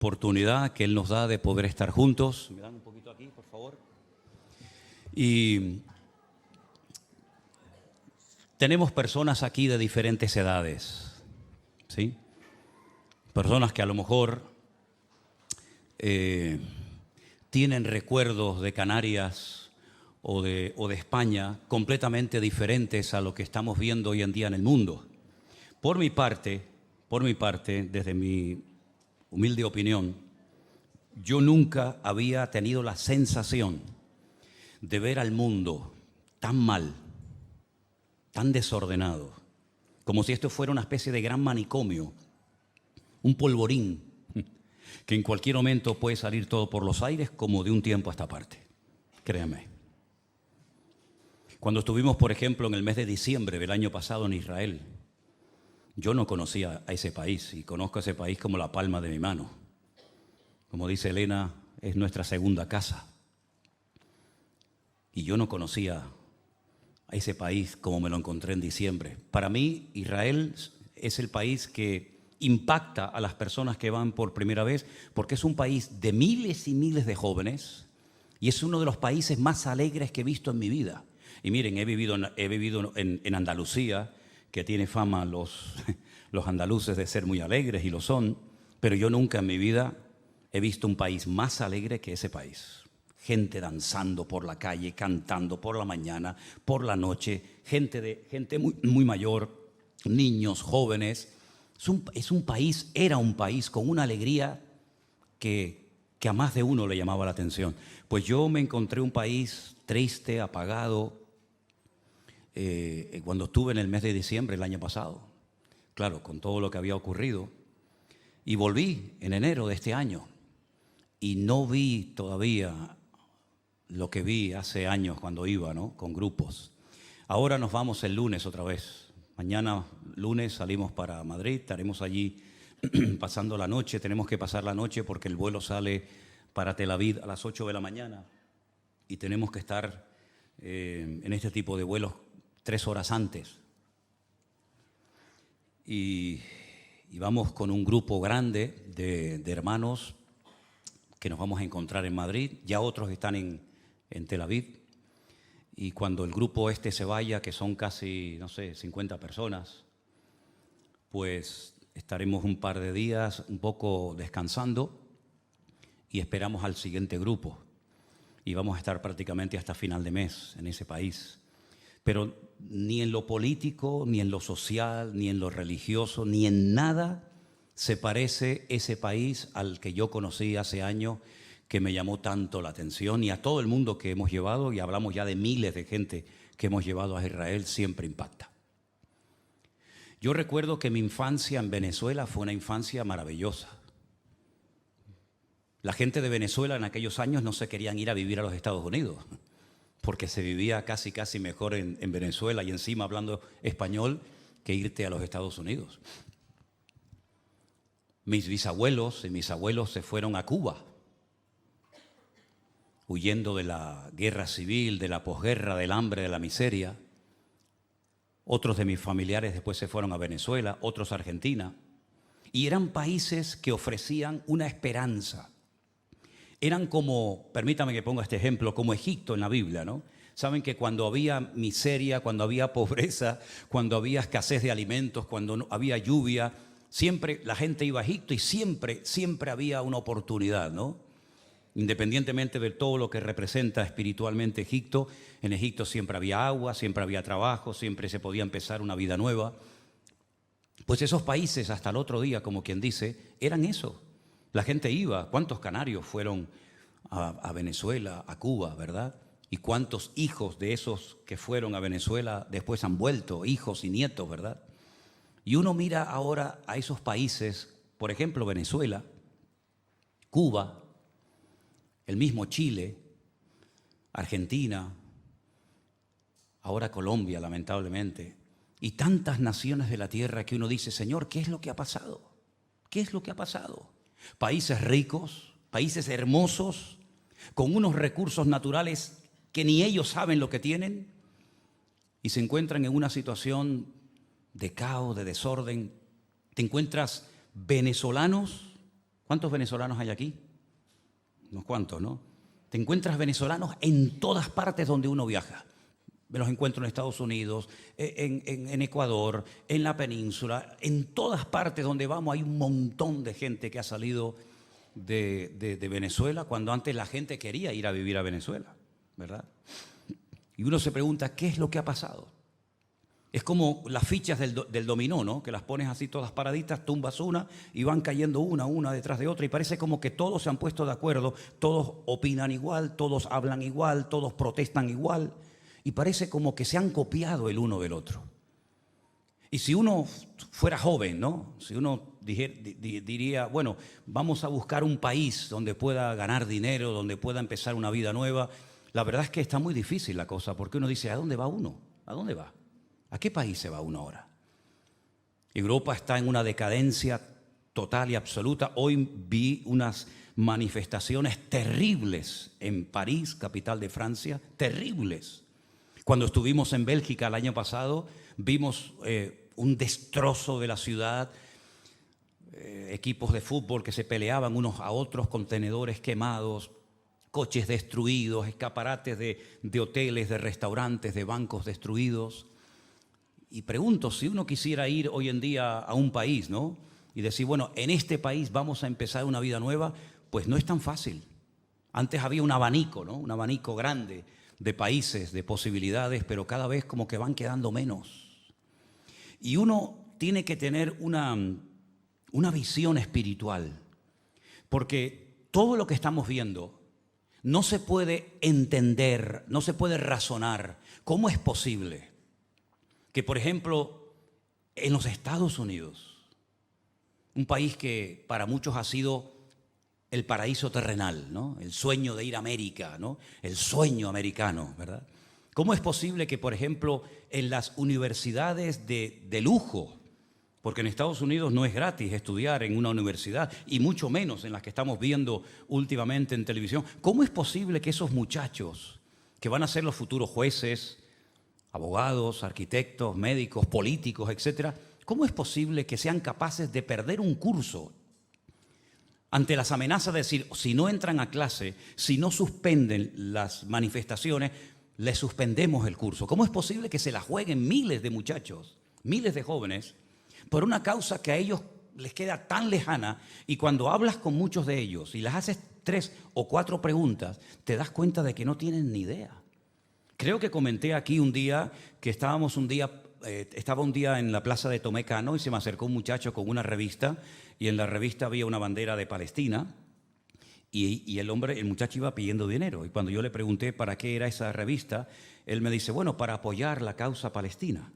oportunidad que Él nos da de poder estar juntos. Me dan un poquito aquí, por favor. Y tenemos personas aquí de diferentes edades, ¿sí? Personas que a lo mejor tienen recuerdos de Canarias o de España completamente diferentes a lo que estamos viendo hoy en día en el mundo. Por mi parte, desde mi humilde opinión, yo nunca había tenido la sensación de ver al mundo tan mal, tan desordenado, como si esto fuera una especie de gran manicomio, un polvorín, que en cualquier momento puede salir todo por los aires, como de un tiempo a esta parte. Créanme. Cuando estuvimos, por ejemplo, en el mes de diciembre del año pasado en Israel, yo no conocía a ese país y conozco a ese país como la palma de mi mano. Como dice Elena, es nuestra segunda casa. Y yo no conocía a ese país como me lo encontré en diciembre. Para mí, Israel es el país que impacta a las personas que van por primera vez, porque es un país de miles y miles de jóvenes y es uno de los países más alegres que he visto en mi vida. Y miren, he vivido en Andalucía, que tiene fama los andaluces de ser muy alegres y lo son, pero yo nunca en mi vida he visto un país más alegre que ese país. Gente danzando por la calle, cantando por la mañana, por la noche, gente muy, muy mayor, niños, jóvenes. Era un país con una alegría que a más de uno le llamaba la atención. Pues yo me encontré un país triste, apagado, cuando estuve en el mes de diciembre el año pasado, claro, con todo lo que había ocurrido, y volví en enero de este año y no vi todavía lo que vi hace años cuando iba, ¿no?, con grupos. Ahora nos vamos el lunes otra vez. Mañana, lunes, salimos para Madrid, estaremos allí pasando la noche. Tenemos que pasar la noche porque el vuelo sale para Tel Aviv a las 8 de la mañana y tenemos que estar en este tipo de vuelos 3 horas antes. Y vamos con un grupo grande de hermanos que nos vamos a encontrar en Madrid. Ya otros están en Tel Aviv. Y cuando el grupo este se vaya, que son casi, no sé, 50 personas, pues estaremos un par de días un poco descansando y esperamos al siguiente grupo. Y vamos a estar prácticamente hasta final de mes en ese país. Pero ni en lo político, ni en lo social, ni en lo religioso, ni en nada se parece ese país al que yo conocí hace años, que me llamó tanto la atención, y a todo el mundo que hemos llevado, y hablamos ya de miles de gente que hemos llevado a Israel, siempre impacta. Yo recuerdo que mi infancia en Venezuela fue una infancia maravillosa. La gente de Venezuela en aquellos años no se querían ir a vivir a los Estados Unidos, porque se vivía casi mejor en Venezuela y encima hablando español que irte a los Estados Unidos. Mis bisabuelos y mis abuelos se fueron a Cuba, huyendo de la guerra civil, de la posguerra, del hambre, de la miseria. Otros de mis familiares después se fueron a Venezuela, otros a Argentina. Y eran países que ofrecían una esperanza. Eran como, permítame que ponga este ejemplo, como Egipto en la Biblia, ¿no? Saben que cuando había miseria, cuando había pobreza, cuando había escasez de alimentos, cuando no había lluvia, siempre la gente iba a Egipto y siempre había una oportunidad, ¿no? Independientemente de todo lo que representa espiritualmente Egipto, en Egipto siempre había agua, siempre había trabajo, siempre se podía empezar una vida nueva. Pues esos países hasta el otro día, como quien dice, eran eso. La gente iba. ¿Cuántos canarios fueron a Venezuela, a Cuba, verdad? ¿Y cuántos hijos de esos que fueron a Venezuela después han vuelto, hijos y nietos, verdad? Y uno mira ahora a esos países, por ejemplo Venezuela, Cuba, el mismo Chile, Argentina, ahora Colombia, lamentablemente, y tantas naciones de la tierra que uno dice, Señor, ¿qué es lo que ha pasado? ¿Qué es lo que ha pasado? Países ricos, países hermosos, con unos recursos naturales que ni ellos saben lo que tienen, y se encuentran en una situación de caos, de desorden. Te encuentras venezolanos ¿Cuántos venezolanos hay aquí? Unos cuantos, ¿no? Te encuentras venezolanos en todas partes donde uno viaja. Me los encuentro en Estados Unidos, en Ecuador, en la península, en todas partes donde vamos hay un montón de gente que ha salido de Venezuela cuando antes la gente quería ir a vivir a Venezuela, ¿verdad? Y uno se pregunta, ¿qué es lo que ha pasado? Es como las fichas del dominó, ¿no? Que las pones así todas paraditas, tumbas una y van cayendo una detrás de otra y parece como que todos se han puesto de acuerdo, todos opinan igual, todos hablan igual, todos protestan igual y parece como que se han copiado el uno del otro. Y si uno fuera joven, ¿no? Si uno diría, bueno, vamos a buscar un país donde pueda ganar dinero, donde pueda empezar una vida nueva, la verdad es que está muy difícil la cosa porque uno dice, ¿a dónde va uno? ¿A dónde va? ¿A qué país se va uno ahora? Europa está en una decadencia total y absoluta. Hoy vi unas manifestaciones terribles en París, capital de Francia, terribles. Cuando estuvimos en Bélgica el año pasado, vimos un destrozo de la ciudad, equipos de fútbol que se peleaban unos a otros, contenedores quemados, coches destruidos, escaparates de hoteles, de restaurantes, de bancos destruidos. Y pregunto, si uno quisiera ir hoy en día a un país, ¿no? Y decir, bueno, en este país vamos a empezar una vida nueva, pues no es tan fácil. Antes había un abanico, ¿no? Un abanico grande de países, de posibilidades, pero cada vez como que van quedando menos. Y uno tiene que tener una visión espiritual, porque todo lo que estamos viendo no se puede entender, no se puede razonar. ¿Cómo es posible que, por ejemplo, en los Estados Unidos, un país que para muchos ha sido el paraíso terrenal, ¿no? El sueño de ir a América, ¿no? El sueño americano, ¿verdad? ¿Cómo es posible que, por ejemplo, en las universidades de lujo, porque en Estados Unidos no es gratis estudiar en una universidad, y mucho menos en las que estamos viendo últimamente en televisión, ¿cómo es posible que esos muchachos que van a ser los futuros jueces, abogados, arquitectos, médicos, políticos, etcétera, cómo es posible que sean capaces de perder un curso ante las amenazas de decir, si no entran a clase, si no suspenden las manifestaciones, les suspendemos el curso? ¿Cómo es posible que se la jueguen miles de muchachos, miles de jóvenes, por una causa que a ellos les queda tan lejana? Y cuando hablas con muchos de ellos y les haces 3 o 4 preguntas, te das cuenta de que no tienen ni idea. Creo que comenté aquí un día que estaba un día en la plaza de Tomé Cano y se me acercó un muchacho con una revista y en la revista había una bandera de Palestina y el muchacho iba pidiendo dinero. Y cuando yo le pregunté para qué era esa revista, él me dice, bueno, para apoyar la causa palestina.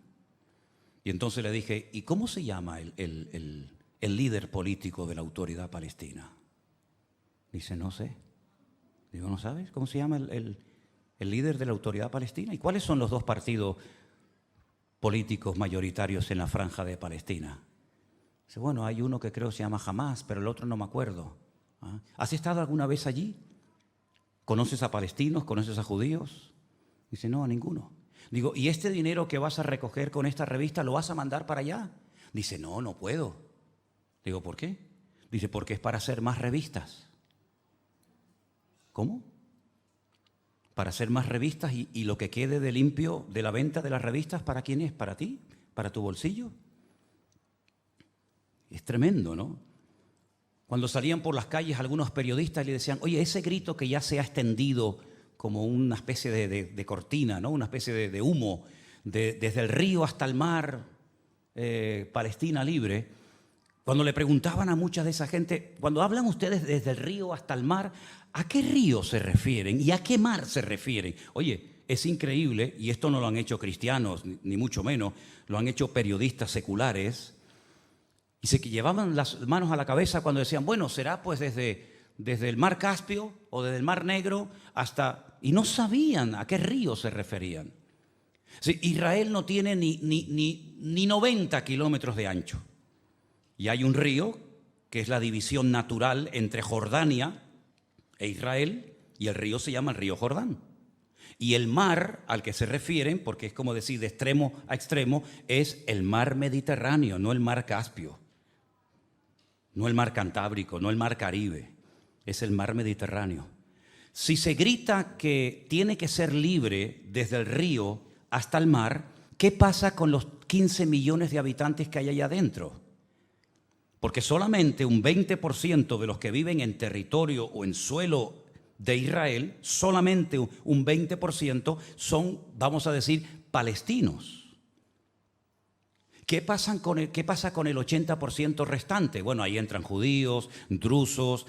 Y entonces le dije, ¿y cómo se llama el líder político de la autoridad palestina? Dice, no sé. Digo, ¿no sabes cómo se llama el líder de la autoridad palestina? ¿Y cuáles son los 2 partidos políticos mayoritarios en la franja de Palestina? Dice, bueno, hay uno que creo se llama Hamás, pero el otro no me acuerdo. ¿Ah? ¿Has estado alguna vez allí? ¿Conoces a palestinos? ¿Conoces a judíos? Dice, no, a ninguno. Digo, ¿y este dinero que vas a recoger con esta revista lo vas a mandar para allá? Dice, no, no puedo. Digo, ¿por qué? Dice, porque es para hacer más revistas. ¿Cómo? Para hacer más revistas y lo que quede de limpio de la venta de las revistas, ¿para quién es? ¿Para ti? ¿Para tu bolsillo? Es tremendo, ¿no? Cuando salían por las calles algunos periodistas le decían, oye, ese grito que ya se ha extendido como una especie de cortina, ¿no? Una especie de humo, desde el río hasta el mar, Palestina libre. Cuando le preguntaban a mucha de esa gente, cuando hablan ustedes desde el río hasta el mar, ¿a qué río se refieren y a qué mar se refieren? Oye, es increíble, y esto no lo han hecho cristianos, ni mucho menos, lo han hecho periodistas seculares, y se llevaban las manos a la cabeza cuando decían, bueno, será pues desde el mar Caspio o desde el mar Negro hasta... Y no sabían a qué río se referían. Sí, Israel no tiene ni 90 kilómetros de ancho. Y hay un río que es la división natural entre Jordania e Israel, y el río se llama el río Jordán. Y el mar al que se refieren, porque es como decir de extremo a extremo, es el mar Mediterráneo, no el mar Caspio. no el mar Cantábrico, no el mar Caribe, es el mar Mediterráneo. Si se grita que tiene que ser libre desde el río hasta el mar, ¿qué pasa con los 15 millones de habitantes que hay allá adentro? Porque solamente un 20% de los que viven en territorio o en suelo de Israel, solamente un 20% son, vamos a decir, palestinos. ¿Qué pasa con el 80% restante? Bueno, ahí entran judíos, drusos,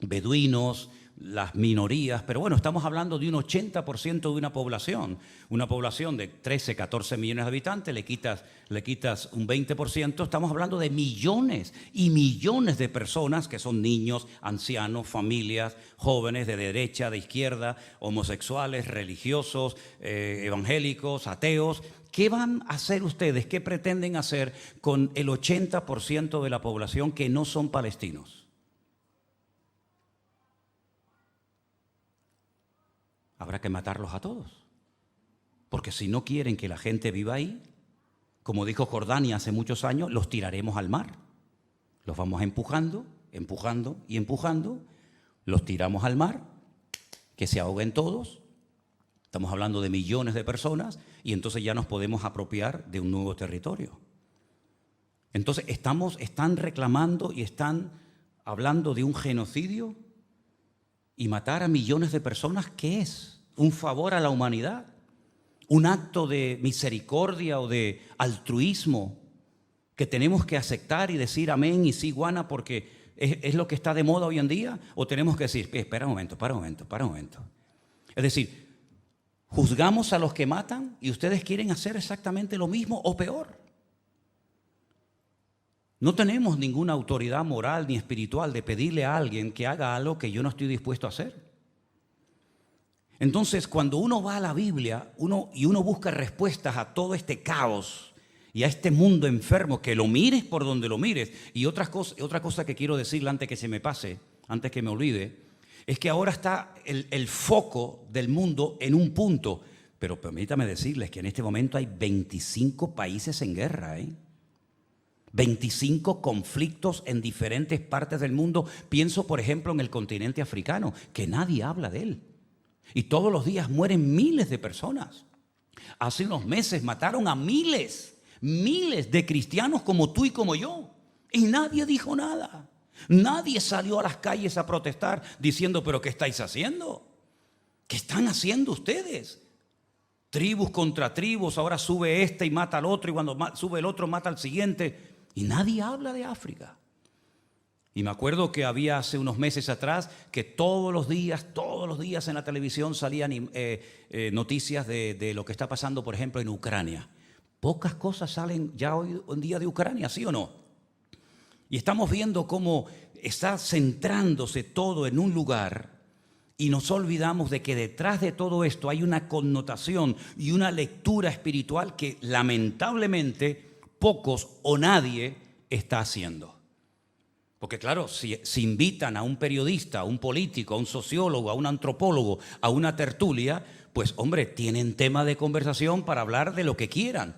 beduinos, las minorías, pero bueno, estamos hablando de un 80% de una población de 13, 14 millones de habitantes, le quitas un 20%, estamos hablando de millones y millones de personas que son niños, ancianos, familias, jóvenes de derecha, de izquierda, homosexuales, religiosos, evangélicos, ateos. ¿Qué van a hacer ustedes? ¿Qué pretenden hacer con el 80% de la población que no son palestinos? Habrá que matarlos a todos. Porque si no quieren que la gente viva ahí, como dijo Jordania hace muchos años, los tiraremos al mar. Los vamos empujando, empujando y empujando. Los tiramos al mar, que se ahoguen todos. Estamos hablando de millones de personas y entonces ya nos podemos apropiar de un nuevo territorio. Entonces están reclamando y están hablando de un genocidio. Y matar a millones de personas, ¿qué es? ¿Un favor a la humanidad? ¿Un acto de misericordia o de altruismo que tenemos que aceptar y decir amén y sí, guana, porque es lo que está de moda hoy en día? ¿O tenemos que decir, espera un momento? Es decir, juzgamos a los que matan y ustedes quieren hacer exactamente lo mismo o peor. No tenemos ninguna autoridad moral ni espiritual de pedirle a alguien que haga algo que yo no estoy dispuesto a hacer. Entonces, cuando uno va a la Biblia uno busca respuestas a todo este caos y a este mundo enfermo, que lo mires por donde lo mires. Y otra cosa que quiero decirle antes que se me pase, antes que me olvide, es que ahora está el foco del mundo en un punto. Pero permítame decirles que en este momento hay 25 países en guerra, 25 conflictos en diferentes partes del mundo. Pienso, por ejemplo, en el continente africano, que nadie habla de él. Y todos los días mueren miles de personas. Hace unos meses mataron a miles de cristianos como tú y como yo. Y nadie dijo nada. Nadie salió a las calles a protestar diciendo, ¿pero qué estáis haciendo? ¿Qué están haciendo ustedes? Tribus contra tribus, ahora sube este y mata al otro, y cuando sube el otro mata al siguiente. Y nadie habla de África. Y me acuerdo que había hace unos meses atrás que todos los días en la televisión salían noticias de lo que está pasando, por ejemplo, en Ucrania. Pocas cosas salen ya hoy en día de Ucrania, ¿sí o no? Y estamos viendo cómo está centrándose todo en un lugar y nos olvidamos de que detrás de todo esto hay una connotación y una lectura espiritual que lamentablemente pocos o nadie está haciendo. Porque claro, si invitan a un periodista, a un político, a un sociólogo, a un antropólogo, a una tertulia, pues hombre, tienen tema de conversación para hablar de lo que quieran.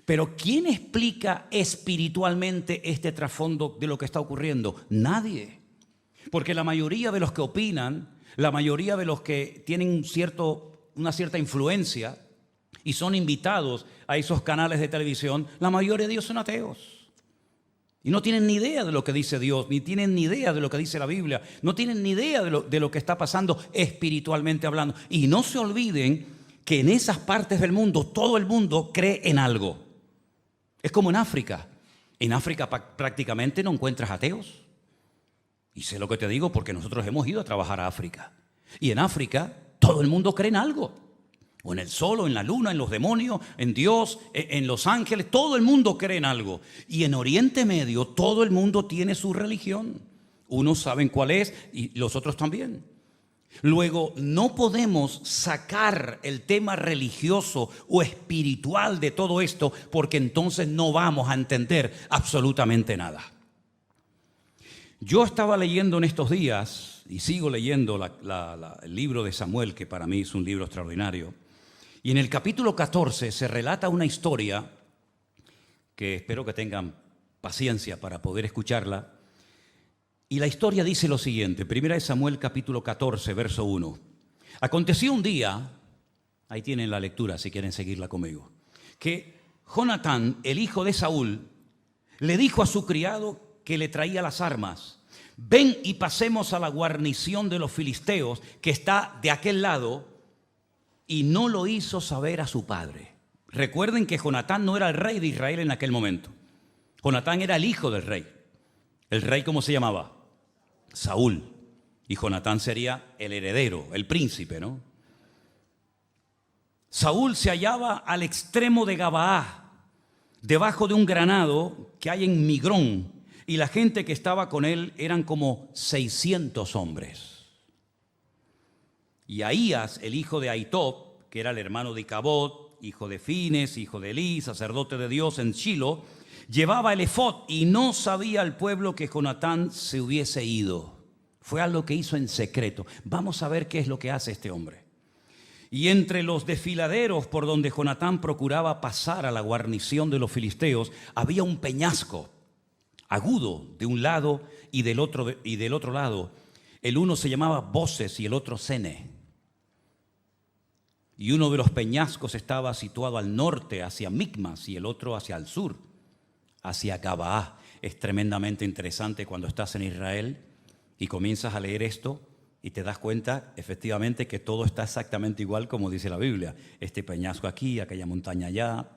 Pero ¿quién explica espiritualmente este trasfondo de lo que está ocurriendo? Nadie. Porque la mayoría de los que opinan, la mayoría de los que tienen una cierta influencia y son invitados a esos canales de televisión, la mayoría de ellos son ateos. Y no tienen ni idea de lo que dice Dios, ni tienen ni idea de lo que dice la Biblia, no tienen ni idea de lo que está pasando espiritualmente hablando. Y no se olviden que en esas partes del mundo, todo el mundo cree en algo. Es como en África. En África prácticamente no encuentras ateos. Y sé lo que te digo porque nosotros hemos ido a trabajar a África. Y en África todo el mundo cree en algo. O en el sol, o en la luna, en los demonios, en Dios, en los ángeles. Todo el mundo cree en algo. Y en Oriente Medio todo el mundo tiene su religión. Unos saben cuál es y los otros también. Luego, no podemos sacar el tema religioso o espiritual de todo esto porque entonces no vamos a entender absolutamente nada. Yo estaba leyendo en estos días, y sigo leyendo el libro de Samuel, que para mí es un libro extraordinario. Y en el capítulo 14 se relata una historia que espero que tengan paciencia para poder escucharla. Y la historia dice lo siguiente, 1 Samuel capítulo 14, verso 1. Aconteció un día, ahí tienen la lectura si quieren seguirla conmigo, que Jonatán, el hijo de Saúl, le dijo a su criado que le traía las armas: ven y pasemos a la guarnición de los filisteos que está de aquel lado, y no lo hizo saber a su padre. Recuerden que Jonatán no era el rey de Israel en aquel momento. Jonatán era el hijo del rey. ¿El rey cómo se llamaba? Saúl. Y Jonatán sería el heredero, el príncipe, ¿no? Saúl se hallaba al extremo de Gabaá, debajo de un granado que hay en Migrón, y la gente que estaba con él eran como 600 hombres. Y Ahías, el hijo de Ahitob, que era el hermano de Icabod, hijo de Fines, hijo de Elí, sacerdote de Dios en Shilo, llevaba el efod, y no sabía el pueblo que Jonatán se hubiese ido. Fue algo que hizo en secreto. Vamos a ver qué es lo que hace este hombre. Y entre los desfiladeros por donde Jonatán procuraba pasar a la guarnición de los filisteos, había un peñasco agudo de un lado y del otro lado. El uno se llamaba Boses y el otro Sene. Y uno de los peñascos estaba situado al norte, hacia Micmas, y el otro hacia el sur, hacia Gabaá. Es tremendamente interesante cuando estás en Israel y comienzas a leer esto y te das cuenta efectivamente que todo está exactamente igual como dice la Biblia. Este peñasco aquí, aquella montaña allá,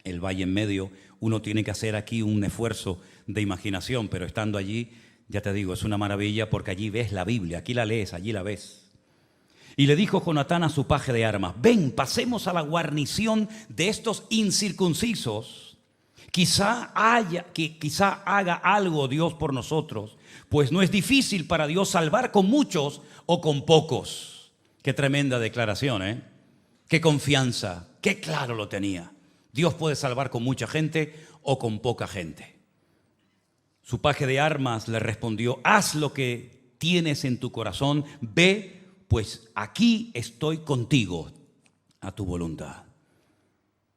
el valle en medio. Uno tiene que hacer aquí un esfuerzo de imaginación, pero estando allí, ya te digo, es una maravilla porque allí ves la Biblia, aquí la lees, allí la ves. Y le dijo Jonatán a su paje de armas: ven, pasemos a la guarnición de estos incircuncisos. Quizá haga algo Dios por nosotros, pues no es difícil para Dios salvar con muchos o con pocos. Qué tremenda declaración, ¿eh? Qué confianza, qué claro lo tenía. Dios puede salvar con mucha gente o con poca gente. Su paje de armas le respondió: haz lo que tienes en tu corazón, ve, pues aquí estoy contigo a tu voluntad.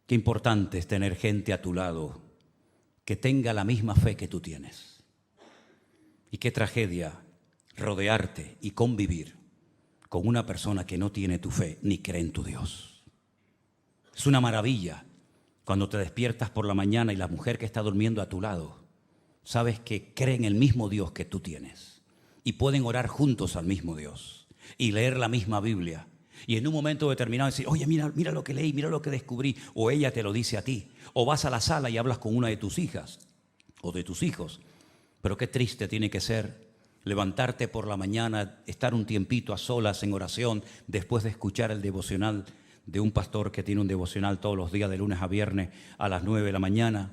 Qué importante es tener gente a tu lado que tenga la misma fe que tú tienes. Y qué tragedia rodearte y convivir con una persona que no tiene tu fe ni cree en tu Dios. Es una maravilla cuando te despiertas por la mañana y la mujer que está durmiendo a tu lado, sabes que cree en el mismo Dios que tú tienes y pueden orar juntos al mismo Dios y leer la misma Biblia. Y en un momento determinado decir: oye, mira lo que leí, mira lo que descubrí. O ella te lo dice a ti. O vas a la sala y hablas con una de tus hijas o de tus hijos. Pero qué triste tiene que ser levantarte por la mañana, estar un tiempito a solas en oración después de escuchar el devocional de un pastor que tiene un devocional todos los días de lunes a viernes a las 9 de la mañana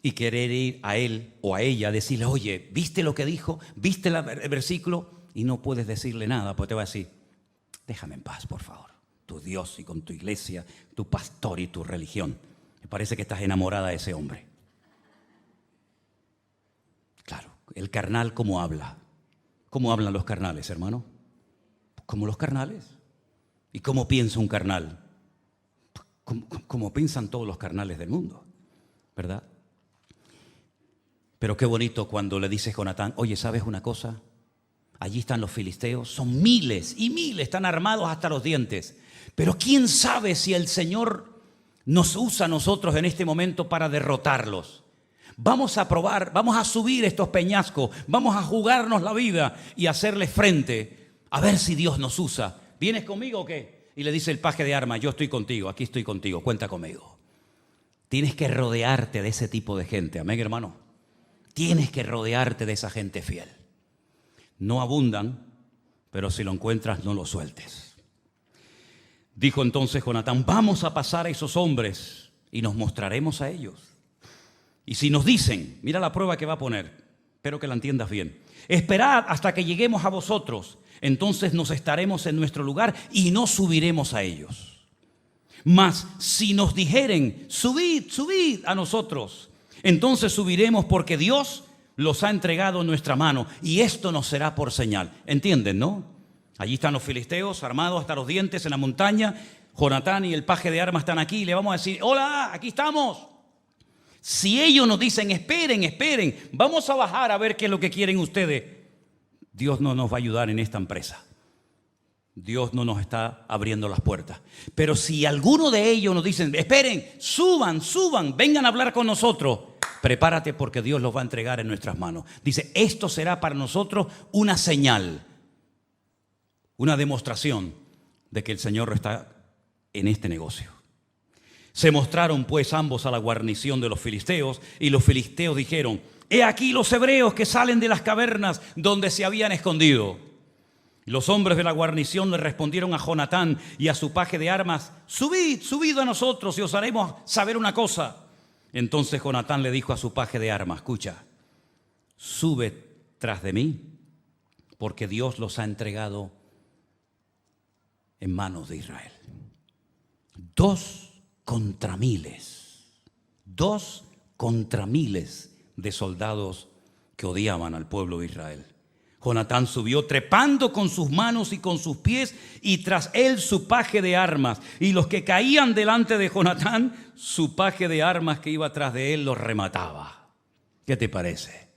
y querer ir a él o a ella a decirle: oye, ¿viste lo que dijo? ¿Viste el versículo? Y no puedes decirle nada, porque te va a decir: déjame en paz, por favor. Tu Dios y con tu iglesia, tu pastor y tu religión. Me parece que estás enamorada de ese hombre. Claro, el carnal, ¿cómo habla? ¿Cómo hablan los carnales, hermano? Como los carnales. ¿Y cómo piensa un carnal? Como piensan todos los carnales del mundo, ¿verdad? Pero qué bonito cuando le dice Jonatán: oye, ¿sabes una cosa? Allí están los filisteos, son miles y miles, están armados hasta los dientes. Pero quién sabe si el Señor nos usa a nosotros en este momento para derrotarlos. Vamos a probar, vamos a subir estos peñascos, vamos a jugarnos la vida y hacerles frente, a ver si Dios nos usa. ¿Vienes conmigo o qué? Y le dice el paje de armas: yo estoy contigo, aquí estoy contigo, cuenta conmigo. Tienes que rodearte de ese tipo de gente, amén, hermano. Tienes que rodearte de esa gente fiel. No abundan, pero si lo encuentras, no lo sueltes. Dijo entonces Jonatán: vamos a pasar a esos hombres y nos mostraremos a ellos. Y si nos dicen, mira la prueba que va a poner, espero que la entiendas bien: esperad hasta que lleguemos a vosotros, entonces nos estaremos en nuestro lugar y no subiremos a ellos. Mas si nos dijeren: subid, subid a nosotros, entonces subiremos, porque Dios los ha entregado en nuestra mano, y esto nos será por señal. ¿Entienden, no? Allí están los filisteos armados hasta los dientes en la montaña. Jonatán y el paje de armas están aquí y le vamos a decir: hola, aquí estamos. Si ellos nos dicen, esperen, esperen, vamos a bajar a ver qué es lo que quieren ustedes, Dios no nos va a ayudar en esta empresa. Dios no nos está abriendo las puertas. Pero si alguno de ellos nos dicen, esperen, suban, vengan a hablar con nosotros, prepárate porque Dios los va a entregar en nuestras manos. Dice, esto será para nosotros una señal, una demostración de que el Señor está en este negocio. Se mostraron pues ambos a la guarnición de los filisteos, y los filisteos dijeron, he aquí los hebreos que salen de las cavernas donde se habían escondido. Los hombres de la guarnición le respondieron a Jonatán y a su paje de armas, subid a nosotros y os haremos saber una cosa. Entonces Jonatán le dijo a su paje de armas, escucha, sube tras de mí, porque Dios los ha entregado en manos de Israel. 2 contra miles de soldados que odiaban al pueblo de Israel. Jonatán subió trepando con sus manos y con sus pies, y tras él su paje de armas. Y los que caían delante de Jonatán, su paje de armas que iba tras de él los remataba. ¿Qué te parece?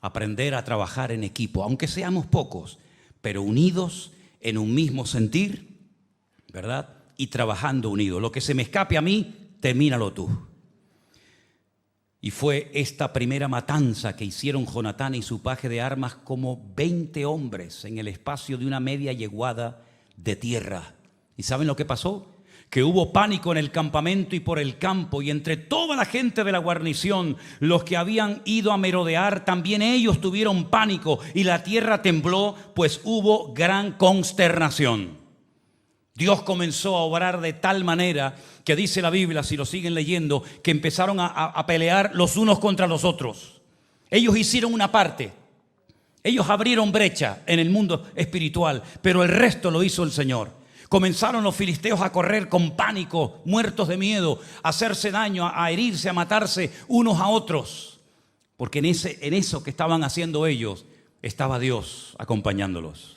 Aprender a trabajar en equipo, aunque seamos pocos, pero unidos en un mismo sentir, ¿verdad? Y trabajando unidos. Lo que se me escape a mí, termínalo tú. Y fue esta primera matanza que hicieron Jonatán y su paje de armas como 20 hombres en el espacio de una media yeguada de tierra. ¿Y saben lo que pasó? Que hubo pánico en el campamento y por el campo, y entre toda la gente de la guarnición, los que habían ido a merodear, también ellos tuvieron pánico, y la tierra tembló, pues hubo gran consternación. Dios comenzó a obrar de tal manera que dice la Biblia, si lo siguen leyendo, que empezaron a pelear los unos contra los otros. Ellos hicieron una parte. Ellos abrieron brecha en el mundo espiritual, pero el resto lo hizo el Señor. Comenzaron los filisteos a correr con pánico, muertos de miedo, a hacerse daño, a herirse, a matarse unos a otros. Porque en eso que estaban haciendo ellos, estaba Dios acompañándolos.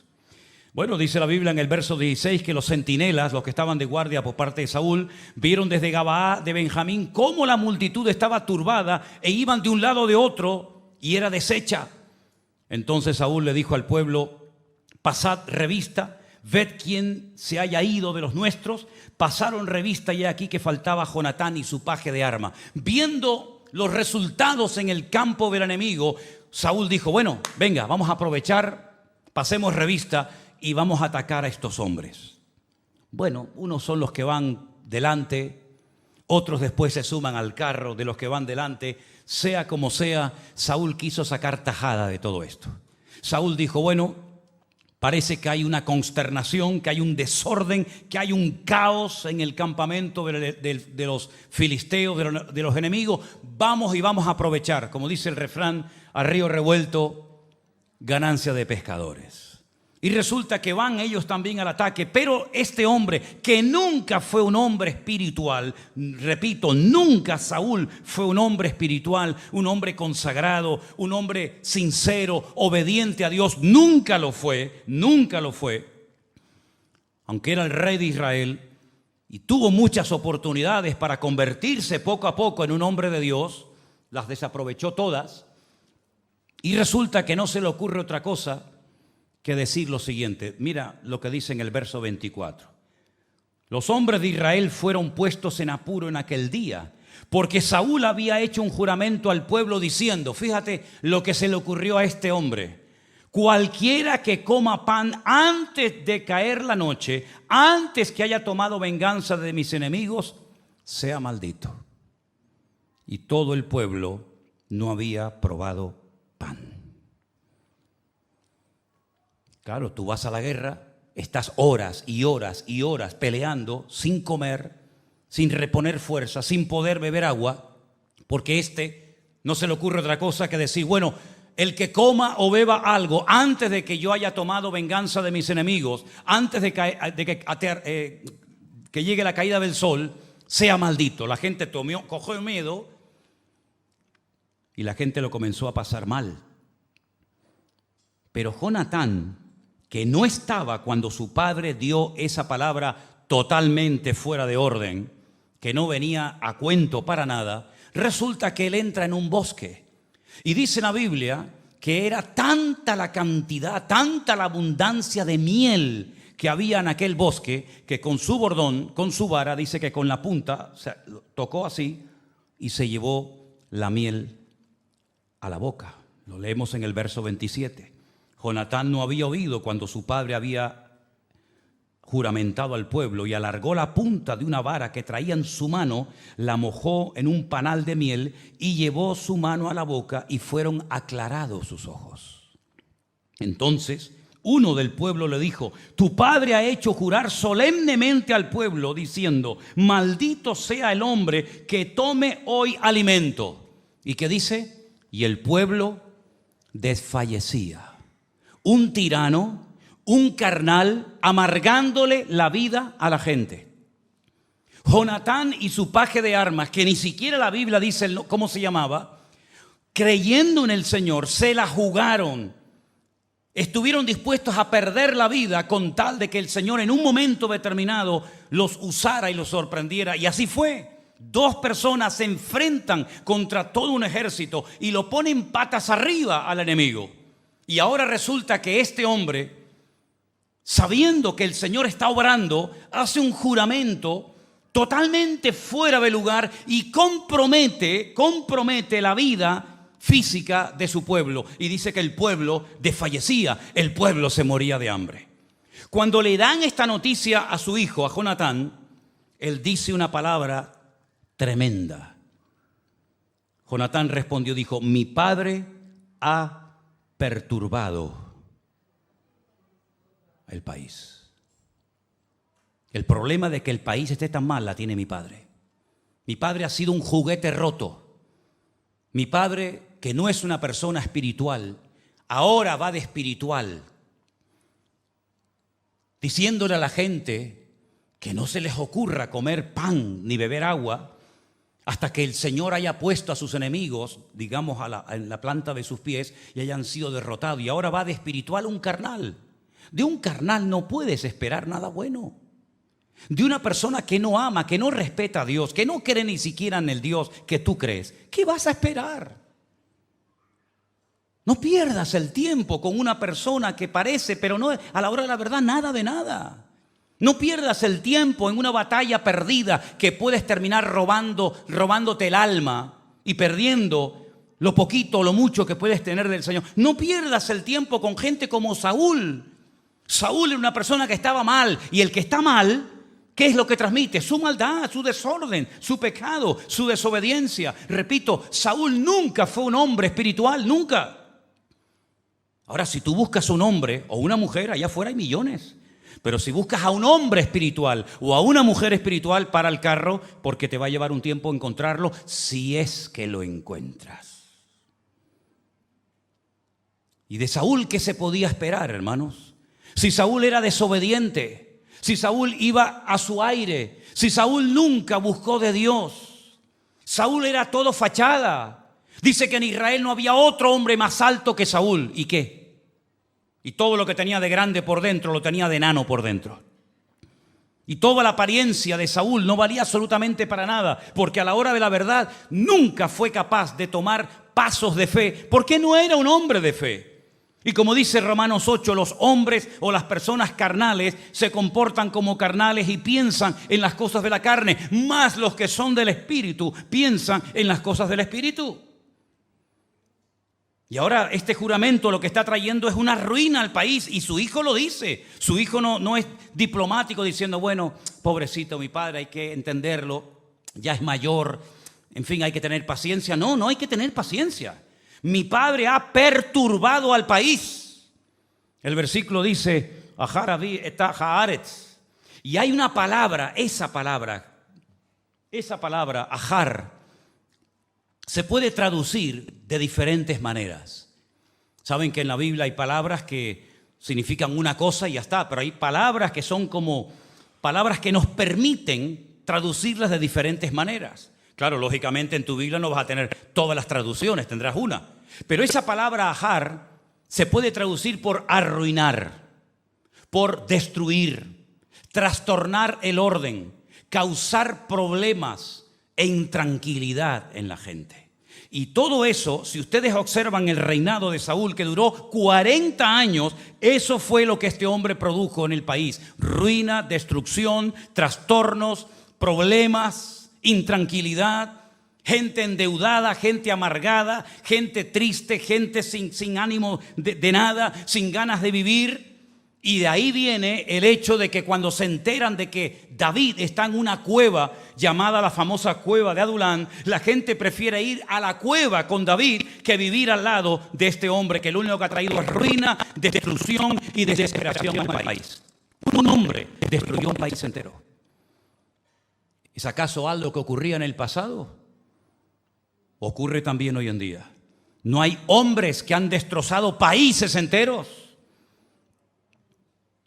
Bueno, dice la Biblia en el verso 16 que los centinelas, los que estaban de guardia por parte de Saúl, vieron desde Gabaá de Benjamín cómo la multitud estaba turbada e iban de un lado de otro y era deshecha. Entonces Saúl le dijo al pueblo, pasad revista, ved quién se haya ido de los nuestros. Pasaron revista y aquí que faltaba Jonatán y su paje de armas. Viendo los resultados en el campo del enemigo, Saúl dijo, bueno, venga, vamos a aprovechar, pasemos revista y vamos a atacar a estos hombres. Bueno, unos son los que van delante, otros después se suman al carro de los que van delante. Sea como sea, Saúl quiso sacar tajada de todo esto. Saúl dijo, bueno, parece que hay una consternación, que hay un desorden, que hay un caos en el campamento de los filisteos, de los enemigos. Vamos y vamos a aprovechar, como dice el refrán, a río revuelto, ganancia de pescadores. Y resulta que van ellos también al ataque, pero este hombre que nunca fue un hombre espiritual, repito, nunca Saúl fue un hombre espiritual, un hombre consagrado, un hombre sincero, obediente a Dios, nunca lo fue, aunque era el rey de Israel y tuvo muchas oportunidades para convertirse poco a poco en un hombre de Dios, las desaprovechó todas, y resulta que no se le ocurre otra cosa que decir lo siguiente. Mira lo que dice en el verso 24. Los hombres de Israel fueron puestos en apuro en aquel día, porque Saúl había hecho un juramento al pueblo diciendo, fíjate lo que se le ocurrió a este hombre, cualquiera que coma pan antes de caer la noche, antes que haya tomado venganza de mis enemigos, sea maldito. Y todo el pueblo no había probado pan. Claro, tú vas a la guerra, estás horas y horas y horas peleando sin comer, sin reponer fuerza, sin poder beber agua, porque no se le ocurre otra cosa que decir, bueno, el que coma o beba algo antes de que yo haya tomado venganza de mis enemigos, antes de que llegue la caída del sol, sea maldito. La gente cogió miedo y la gente lo comenzó a pasar mal. Pero Jonatán, que no estaba cuando su padre dio esa palabra totalmente fuera de orden, que no venía a cuento para nada, Resulta que él entra en un bosque y dice la Biblia que era tanta la cantidad, tanta la abundancia de miel que había en aquel bosque, que con su bordón, con su vara, dice que con la punta, tocó así y se llevó la miel a la boca. Lo leemos en el verso 27. Jonatán no había oído cuando su padre había juramentado al pueblo y alargó la punta de una vara que traía en su mano, la mojó en un panal de miel y llevó su mano a la boca y fueron aclarados sus ojos. Entonces uno del pueblo le dijo: tu padre ha hecho jurar solemnemente al pueblo diciendo: maldito sea el hombre que tome hoy alimento. ¿Y qué dice? Y el pueblo desfallecía. Un tirano, un carnal, amargándole la vida a la gente. Jonatán y su paje de armas, que ni siquiera la Biblia dice cómo se llamaba, creyendo en el Señor, se la jugaron. Estuvieron dispuestos a perder la vida con tal de que el Señor en un momento determinado los usara y los sorprendiera. Y así fue. Dos personas se enfrentan contra todo un ejército y lo ponen patas arriba al enemigo. Y ahora resulta que este hombre, sabiendo que el Señor está obrando, hace un juramento totalmente fuera de lugar y compromete la vida física de su pueblo. Y dice que el pueblo desfallecía, el pueblo se moría de hambre. Cuando le dan esta noticia a su hijo, a Jonatán, él dice una palabra tremenda. Jonatán respondió, dijo: mi padre ha perturbado el país. El problema de que el país esté tan mal la tiene mi padre. Mi padre ha sido un juguete roto. Mi padre, que no es una persona espiritual, ahora va de espiritual, diciéndole a la gente que no se les ocurra comer pan ni beber agua hasta que el Señor haya puesto a sus enemigos, digamos, en la planta de sus pies y hayan sido derrotados. Y ahora va de espiritual a un carnal. De un carnal no puedes esperar nada bueno. De una persona que no ama, que no respeta a Dios, que no cree ni siquiera en el Dios que tú crees, ¿qué vas a esperar? No pierdas el tiempo con una persona que parece, pero no, a la hora de la verdad, nada de nada. No pierdas el tiempo en una batalla perdida que puedes terminar robándote el alma y perdiendo lo poquito o lo mucho que puedes tener del Señor. No pierdas el tiempo con gente como Saúl. Saúl era una persona que estaba mal, y el que está mal, ¿qué es lo que transmite? Su maldad, su desorden, su pecado, su desobediencia. Repito, Saúl nunca fue un hombre espiritual, nunca. Ahora, si tú buscas un hombre o una mujer, allá afuera hay millones. Pero si buscas a un hombre espiritual o a una mujer espiritual, para el carro, porque te va a llevar un tiempo encontrarlo, si es que lo encuentras. ¿Y de Saúl qué se podía esperar, hermanos? Si Saúl era desobediente, si Saúl iba a su aire, si Saúl nunca buscó de Dios, Saúl era todo fachada. Dice que en Israel no había otro hombre más alto que Saúl. ¿Y qué? Y todo lo que tenía de grande por dentro lo tenía de enano por dentro. Y toda la apariencia de Saúl no valía absolutamente para nada, porque a la hora de la verdad nunca fue capaz de tomar pasos de fe, porque no era un hombre de fe. Y como dice Romanos 8, los hombres o las personas carnales se comportan como carnales y piensan en las cosas de la carne, más los que son del Espíritu piensan en las cosas del Espíritu. Y ahora este juramento lo que está trayendo es una ruina al país, y su hijo lo dice. Su hijo no es diplomático diciendo, bueno, pobrecito mi padre, hay que entenderlo, ya es mayor, en fin, hay que tener paciencia. No hay que tener paciencia. Mi padre ha perturbado al país. El versículo dice, y hay una palabra, esa palabra, ajar, se puede traducir de diferentes maneras. Saben que en la Biblia hay palabras que significan una cosa y ya está, pero hay palabras que son como palabras que nos permiten traducirlas de diferentes maneras. Claro, lógicamente en tu Biblia no vas a tener todas las traducciones, tendrás una. Pero esa palabra ajar se puede traducir por arruinar, por destruir, trastornar el orden, causar problemas, e intranquilidad en la gente. Y todo eso, si ustedes observan el reinado de Saúl, que duró 40 años, eso fue lo que este hombre produjo en el país. Ruina, destrucción, trastornos, problemas, intranquilidad, gente endeudada, gente amargada, gente triste, gente sin ánimo de nada, sin ganas de vivir. Y de ahí viene el hecho de que cuando se enteran de que David está en una cueva llamada la famosa cueva de Adulán, la gente prefiere ir a la cueva con David que vivir al lado de este hombre que lo único que ha traído es ruina, destrucción y desesperación al país. Un hombre destruyó un país entero. ¿Es acaso algo que ocurría en el pasado? Ocurre también hoy en día. ¿No hay hombres que han destrozado países enteros?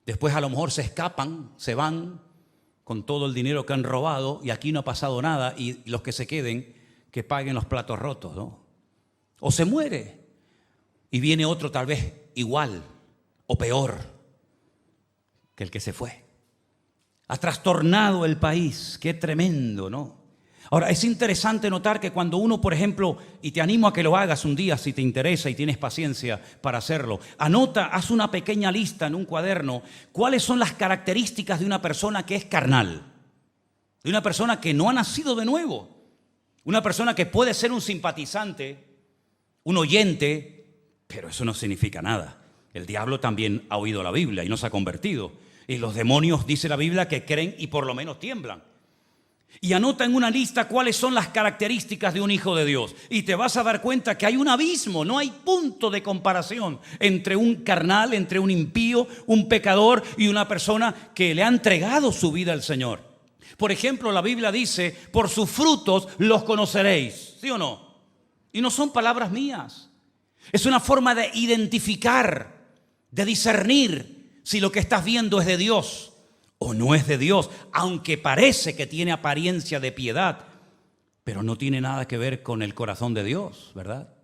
Después a lo mejor se escapan, se van con todo el dinero que han robado y aquí no ha pasado nada y los que se queden que paguen los platos rotos, ¿no? O se muere y viene otro tal vez igual o peor que el que se fue. Ha trastornado el país, qué tremendo, ¿no? Ahora, es interesante notar que cuando uno, por ejemplo, y te animo a que lo hagas un día si te interesa y tienes paciencia para hacerlo, haz una pequeña lista en un cuaderno, cuáles son las características de una persona que es carnal, de una persona que no ha nacido de nuevo, una persona que puede ser un simpatizante, un oyente, pero eso no significa nada. El diablo también ha oído la Biblia y no se ha convertido. Y los demonios, dice la Biblia, que creen y por lo menos tiemblan. Y anota en una lista cuáles son las características de un hijo de Dios. Y te vas a dar cuenta que hay un abismo, no hay punto de comparación entre un carnal, entre un impío, un pecador y una persona que le ha entregado su vida al Señor. Por ejemplo, la Biblia dice, por sus frutos los conoceréis, ¿sí o no? Y no son palabras mías. Es una forma de identificar, de discernir si lo que estás viendo es de Dios o no es de Dios, aunque parece que tiene apariencia de piedad, pero no tiene nada que ver con el corazón de Dios, ¿verdad?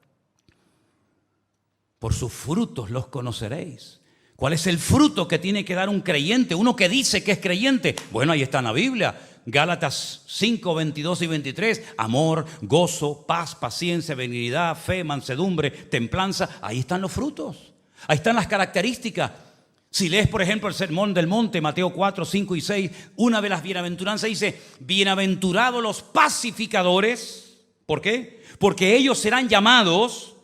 Por sus frutos los conoceréis. ¿Cuál es el fruto que tiene que dar un creyente? Uno que dice que es creyente. Bueno, ahí está en la Biblia. Gálatas 5, 22 y 23. Amor, gozo, paz, paciencia, benignidad, fe, mansedumbre, templanza. Ahí están los frutos. Ahí están las características. Si lees, por ejemplo, el Sermón del Monte, Mateo 4, 5 y 6, una de las bienaventuranzas dice, bienaventurados los pacificadores. ¿Por qué? Porque ellos serán llamados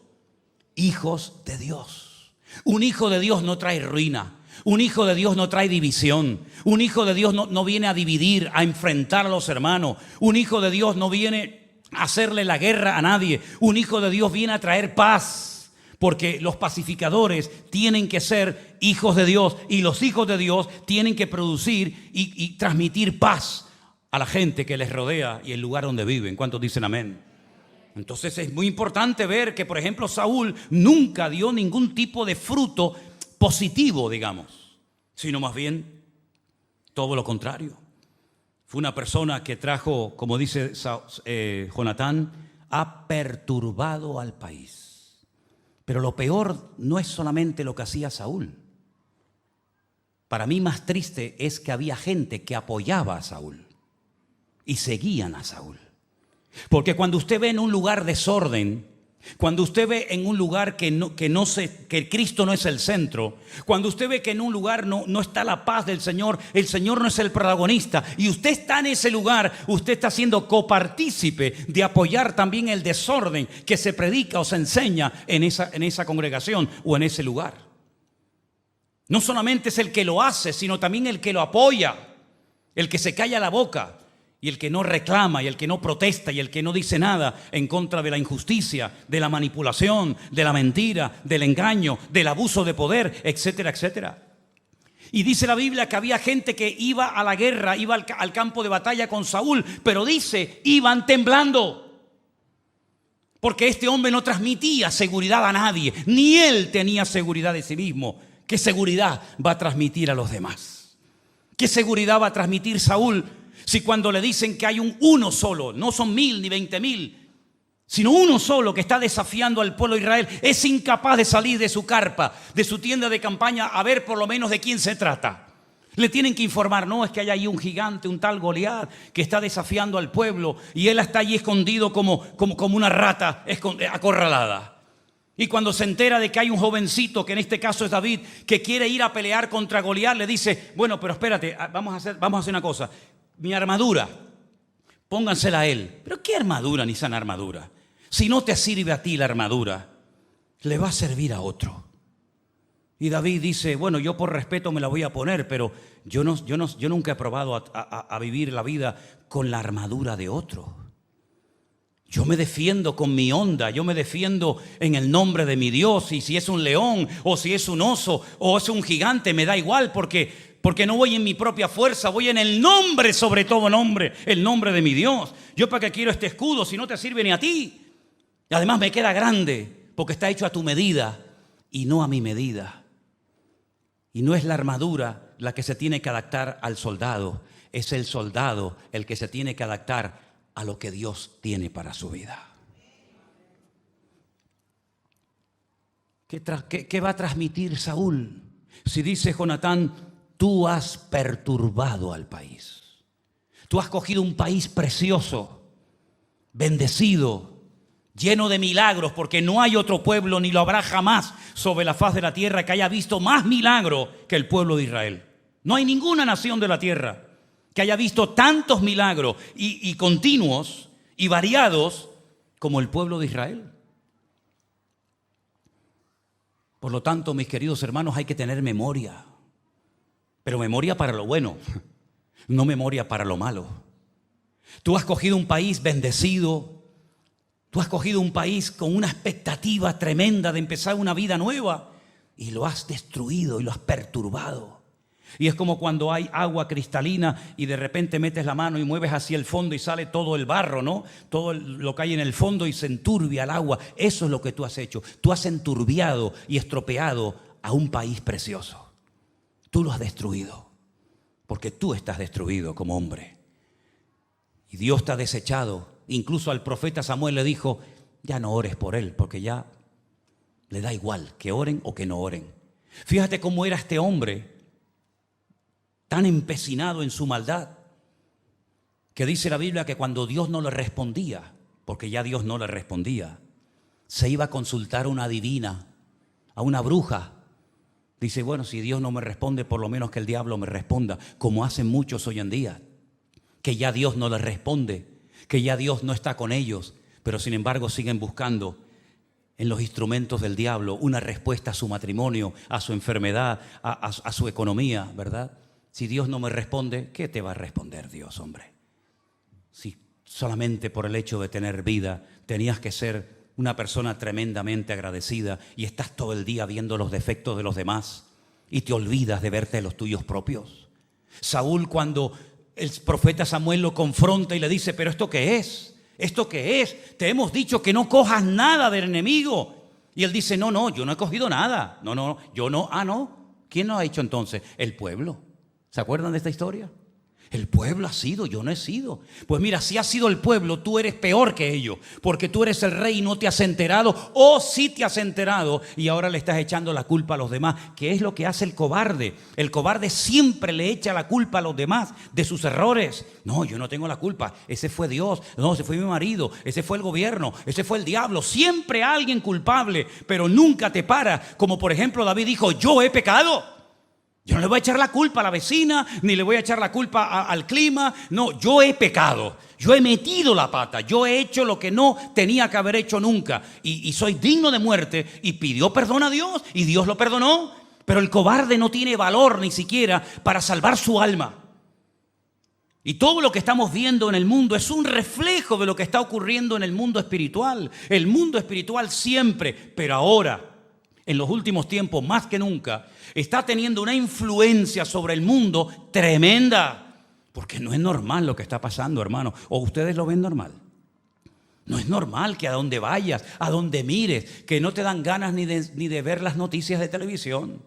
hijos de Dios. Un hijo de Dios no trae ruina. Un hijo de Dios no trae división. Un hijo de Dios no viene a dividir, a enfrentar a los hermanos. Un hijo de Dios no viene a hacerle la guerra a nadie. Un hijo de Dios viene a traer paz. Porque los pacificadores tienen que ser hijos de Dios y los hijos de Dios tienen que producir y transmitir paz a la gente que les rodea y el lugar donde viven. ¿Cuántos dicen amén? Entonces es muy importante ver que, por ejemplo, Saúl nunca dio ningún tipo de fruto positivo, digamos, sino más bien todo lo contrario. Fue una persona que trajo, como dice Jonatán, ha perturbado al país. Pero lo peor no es solamente lo que hacía Saúl. Para mí más triste es que había gente que apoyaba a Saúl y seguían a Saúl. Porque cuando usted ve en un lugar desorden, cuando usted ve en un lugar que Cristo no es el centro, cuando usted ve que en un lugar no está la paz del Señor, el Señor no es el protagonista y usted está en ese lugar, usted está siendo copartícipe de apoyar también el desorden que se predica o se enseña en esa congregación o en ese lugar. No solamente es el que lo hace, sino también el que lo apoya, el que se calla la boca. Y el que no reclama, y el que no protesta, y el que no dice nada en contra de la injusticia, de la manipulación, de la mentira, del engaño, del abuso de poder, etcétera, etcétera. Y dice la Biblia que había gente que iba a la guerra, iba al campo de batalla con Saúl, pero dice, iban temblando. Porque este hombre no transmitía seguridad a nadie, ni él tenía seguridad de sí mismo. ¿Qué seguridad va a transmitir a los demás? ¿Qué seguridad va a transmitir Saúl? Si cuando le dicen que hay uno solo, no son 1000 ni 20,000, sino uno solo que está desafiando al pueblo de Israel, es incapaz de salir de su carpa, de su tienda de campaña, a ver por lo menos de quién se trata. Le tienen que informar, no, es que hay ahí un gigante, un tal Goliat, que está desafiando al pueblo y él está allí escondido como una rata acorralada. Y cuando se entera de que hay un jovencito, que en este caso es David, que quiere ir a pelear contra Goliat, le dice, bueno, pero espérate, vamos a hacer una cosa. Mi armadura, póngansela a él. ¿Pero qué armadura ni sana armadura? Si no te sirve a ti la armadura, le va a servir a otro. Y David dice, bueno, yo por respeto me la voy a poner, pero yo nunca he probado a vivir la vida con la armadura de otro. Yo me defiendo con mi onda, yo me defiendo en el nombre de mi Dios. Y si es un león, o si es un oso, o es un gigante, me da igual, porque no voy en mi propia fuerza, voy en el nombre, sobre todo nombre, el nombre de mi Dios. Yo para qué quiero este escudo si no te sirve ni a ti. Y además me queda grande, porque está hecho a tu medida y no a mi medida. Y no es la armadura la que se tiene que adaptar al soldado, es el soldado el que se tiene que adaptar a lo que Dios tiene para su vida. ¿Qué va a transmitir Saúl? Si dice Jonatán, tú has perturbado al país. Tú has cogido un país precioso, bendecido, lleno de milagros, porque no hay otro pueblo, ni lo habrá jamás sobre la faz de la tierra, que haya visto más milagros que el pueblo de Israel. No hay ninguna nación de la tierra que haya visto tantos milagros y continuos y variados como el pueblo de Israel. Por lo tanto, mis queridos hermanos, hay que tener memoria, pero memoria para lo bueno, no memoria para lo malo. Tú has cogido un país bendecido, tú has cogido un país con una expectativa tremenda de empezar una vida nueva y lo has destruido y lo has perturbado. Y es como cuando hay agua cristalina y de repente metes la mano y mueves hacia el fondo y sale todo el barro, ¿no? Todo lo que hay en el fondo y se enturbia el agua. Eso es lo que tú has hecho. Tú has enturbiado y estropeado a un país precioso. Tú lo has destruido, porque tú estás destruido como hombre. Y Dios te ha desechado. Incluso al profeta Samuel le dijo, ya no ores por él, porque ya le da igual que oren o que no oren. Fíjate cómo era este hombre, tan empecinado en su maldad, que dice la Biblia que cuando Dios no le respondía, porque ya Dios no le respondía, se iba a consultar a una adivina, a una bruja. Dice, bueno, si Dios no me responde, por lo menos que el diablo me responda, como hacen muchos hoy en día, que ya Dios no les responde, que ya Dios no está con ellos, pero sin embargo siguen buscando en los instrumentos del diablo una respuesta a su matrimonio, a su enfermedad, a su economía, ¿verdad? Si Dios no me responde, ¿qué te va a responder Dios, hombre? Si solamente por el hecho de tener vida tenías que ser una persona tremendamente agradecida y estás todo el día viendo los defectos de los demás y te olvidas de verte los tuyos propios. Saúl, cuando el profeta Samuel lo confronta y le dice, ¿pero esto qué es? ¿Esto qué es? Te hemos dicho que no cojas nada del enemigo. Y él dice, no, yo no he cogido nada. No, yo no. Ah, no. ¿Quién lo ha hecho entonces? El pueblo. ¿Se acuerdan de esta historia? El pueblo ha sido, yo no he sido. Pues mira, si ha sido el pueblo, tú eres peor que ellos, porque tú eres el rey y no te has enterado, o sí te has enterado y ahora le estás echando la culpa a los demás, que es lo que hace el cobarde. El cobarde siempre le echa la culpa a los demás de sus errores. No, yo no tengo la culpa, ese fue Dios, no, ese fue mi marido, ese fue el gobierno, ese fue el diablo. Siempre alguien culpable, pero nunca te para. Como por ejemplo David dijo, yo he pecado. Yo no le voy a echar la culpa a la vecina, ni le voy a echar la culpa al clima. No, yo he pecado, yo he metido la pata, yo he hecho lo que no tenía que haber hecho nunca. Y soy digno de muerte. Y pidió perdón a Dios y Dios lo perdonó. Pero el cobarde no tiene valor ni siquiera para salvar su alma. Y todo lo que estamos viendo en el mundo es un reflejo de lo que está ocurriendo en el mundo espiritual. El mundo espiritual siempre, pero ahora, en los últimos tiempos, más que nunca, está teniendo una influencia sobre el mundo tremenda. Porque no es normal lo que está pasando, hermano. ¿O ustedes lo ven normal? No es normal que a donde vayas, a donde mires, que no te dan ganas ni de ver las noticias de televisión.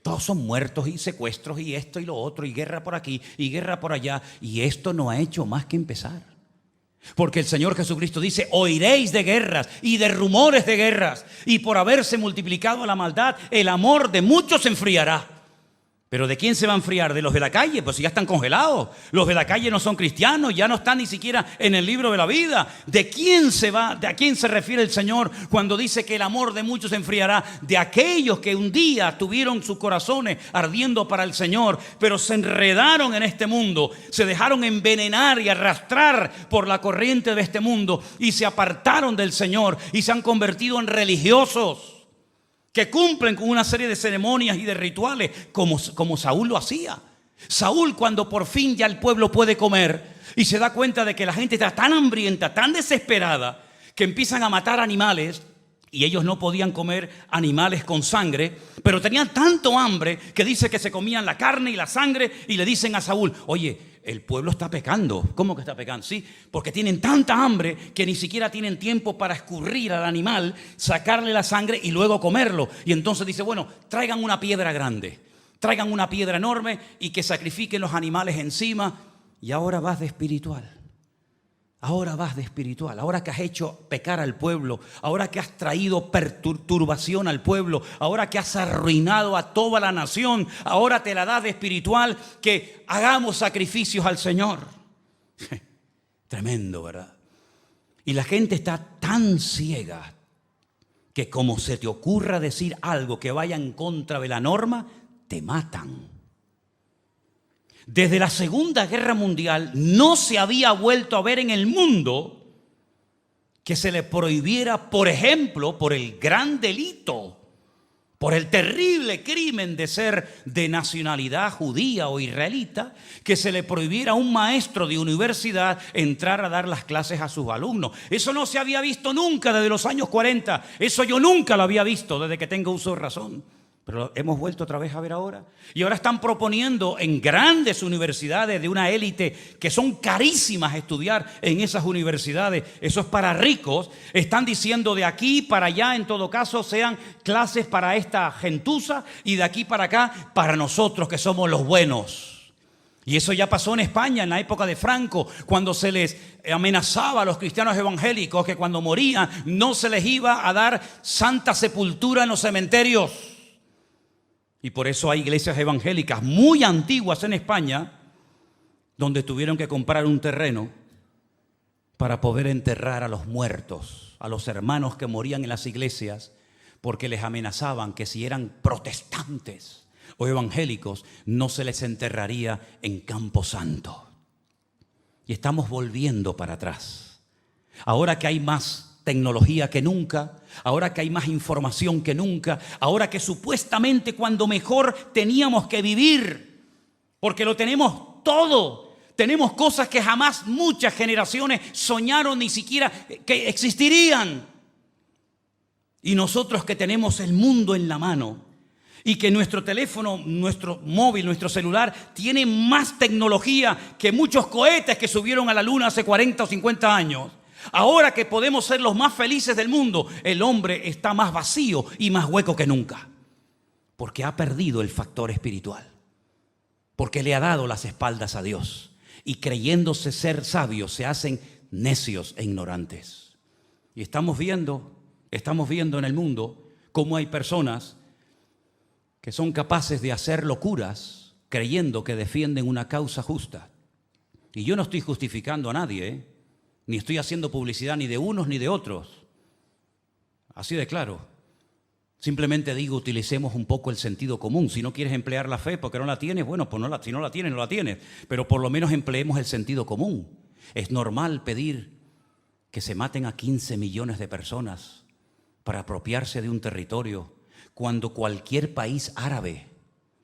Todos son muertos y secuestros y esto y lo otro, y guerra por aquí y guerra por allá. Y esto no ha hecho más que empezar. Porque el Señor Jesucristo dice, oiréis de guerras y de rumores de guerras, y por haberse multiplicado la maldad, el amor de muchos se enfriará. ¿Pero de quién se va a enfriar? ¿De los de la calle? Pues ya están congelados. Los de la calle no son cristianos, ya no están ni siquiera en el libro de la vida. ¿De quién se va? ¿De a quién se refiere el Señor cuando dice que el amor de muchos se enfriará? De aquellos que un día tuvieron sus corazones ardiendo para el Señor, pero se enredaron en este mundo, se dejaron envenenar y arrastrar por la corriente de este mundo y se apartaron del Señor y se han convertido en religiosos que cumplen con una serie de ceremonias y de rituales, como Saúl lo hacía. Saúl, cuando por fin ya el pueblo puede comer y se da cuenta de que la gente está tan hambrienta, tan desesperada, que empiezan a matar animales, y ellos no podían comer animales con sangre, pero tenían tanto hambre que dice que se comían la carne y la sangre, y le dicen a Saúl: oye, el pueblo está pecando. ¿Cómo que está pecando? Sí, porque tienen tanta hambre que ni siquiera tienen tiempo para escurrir al animal, sacarle la sangre y luego comerlo. Y entonces dice: bueno, traigan una piedra grande, traigan una piedra enorme y que sacrifiquen los animales encima. Y ahora vas de espiritual. Ahora vas de espiritual, ahora que has hecho pecar al pueblo, ahora que has traído perturbación al pueblo, ahora que has arruinado a toda la nación, ahora te la das de espiritual, que hagamos sacrificios al Señor. Tremendo, ¿verdad? Y la gente está tan ciega que como se te ocurra decir algo que vaya en contra de la norma, te matan. Desde la Segunda Guerra Mundial no se había vuelto a ver en el mundo que se le prohibiera, por ejemplo, por el gran delito, por el terrible crimen de ser de nacionalidad judía o israelita, que se le prohibiera a un maestro de universidad entrar a dar las clases a sus alumnos. Eso no se había visto nunca desde los años 40. Eso yo nunca lo había visto desde que tengo uso de razón. Pero lo hemos vuelto otra vez a ver ahora. Y ahora están proponiendo en grandes universidades de una élite que son carísimas estudiar en esas universidades. Eso es para ricos. Están diciendo de aquí para allá, en todo caso, sean clases para esta gentuza, y de aquí para acá para nosotros que somos los buenos. Y eso ya pasó en España en la época de Franco, cuando se les amenazaba a los cristianos evangélicos que cuando morían no se les iba a dar santa sepultura en los cementerios. Y por eso hay iglesias evangélicas muy antiguas en España donde tuvieron que comprar un terreno para poder enterrar a los muertos, a los hermanos que morían en las iglesias, porque les amenazaban que si eran protestantes o evangélicos no se les enterraría en Campo Santo. Y estamos volviendo para atrás. Ahora que hay más tecnología que nunca, ahora que hay más información que nunca, ahora que supuestamente cuando mejor teníamos que vivir, porque lo tenemos todo, tenemos cosas que jamás muchas generaciones soñaron ni siquiera que existirían. Y nosotros que tenemos el mundo en la mano y que nuestro teléfono, nuestro móvil, nuestro celular tiene más tecnología que muchos cohetes que subieron a la luna hace 40 o 50 años. Ahora que podemos ser los más felices del mundo, el hombre está más vacío y más hueco que nunca. Porque ha perdido el factor espiritual. Porque le ha dado las espaldas a Dios. Y creyéndose ser sabios, se hacen necios e ignorantes. Y estamos viendo en el mundo cómo hay personas que son capaces de hacer locuras creyendo que defienden una causa justa. Y yo no estoy justificando a nadie, ni estoy haciendo publicidad ni de unos ni de otros. Así de claro. Simplemente digo, utilicemos un poco el sentido común. Si no quieres emplear la fe porque no la tienes, bueno, pues si no la tienes, no la tienes. Pero por lo menos empleemos el sentido común. Es normal pedir que se maten a 15 millones de personas para apropiarse de un territorio cuando cualquier país árabe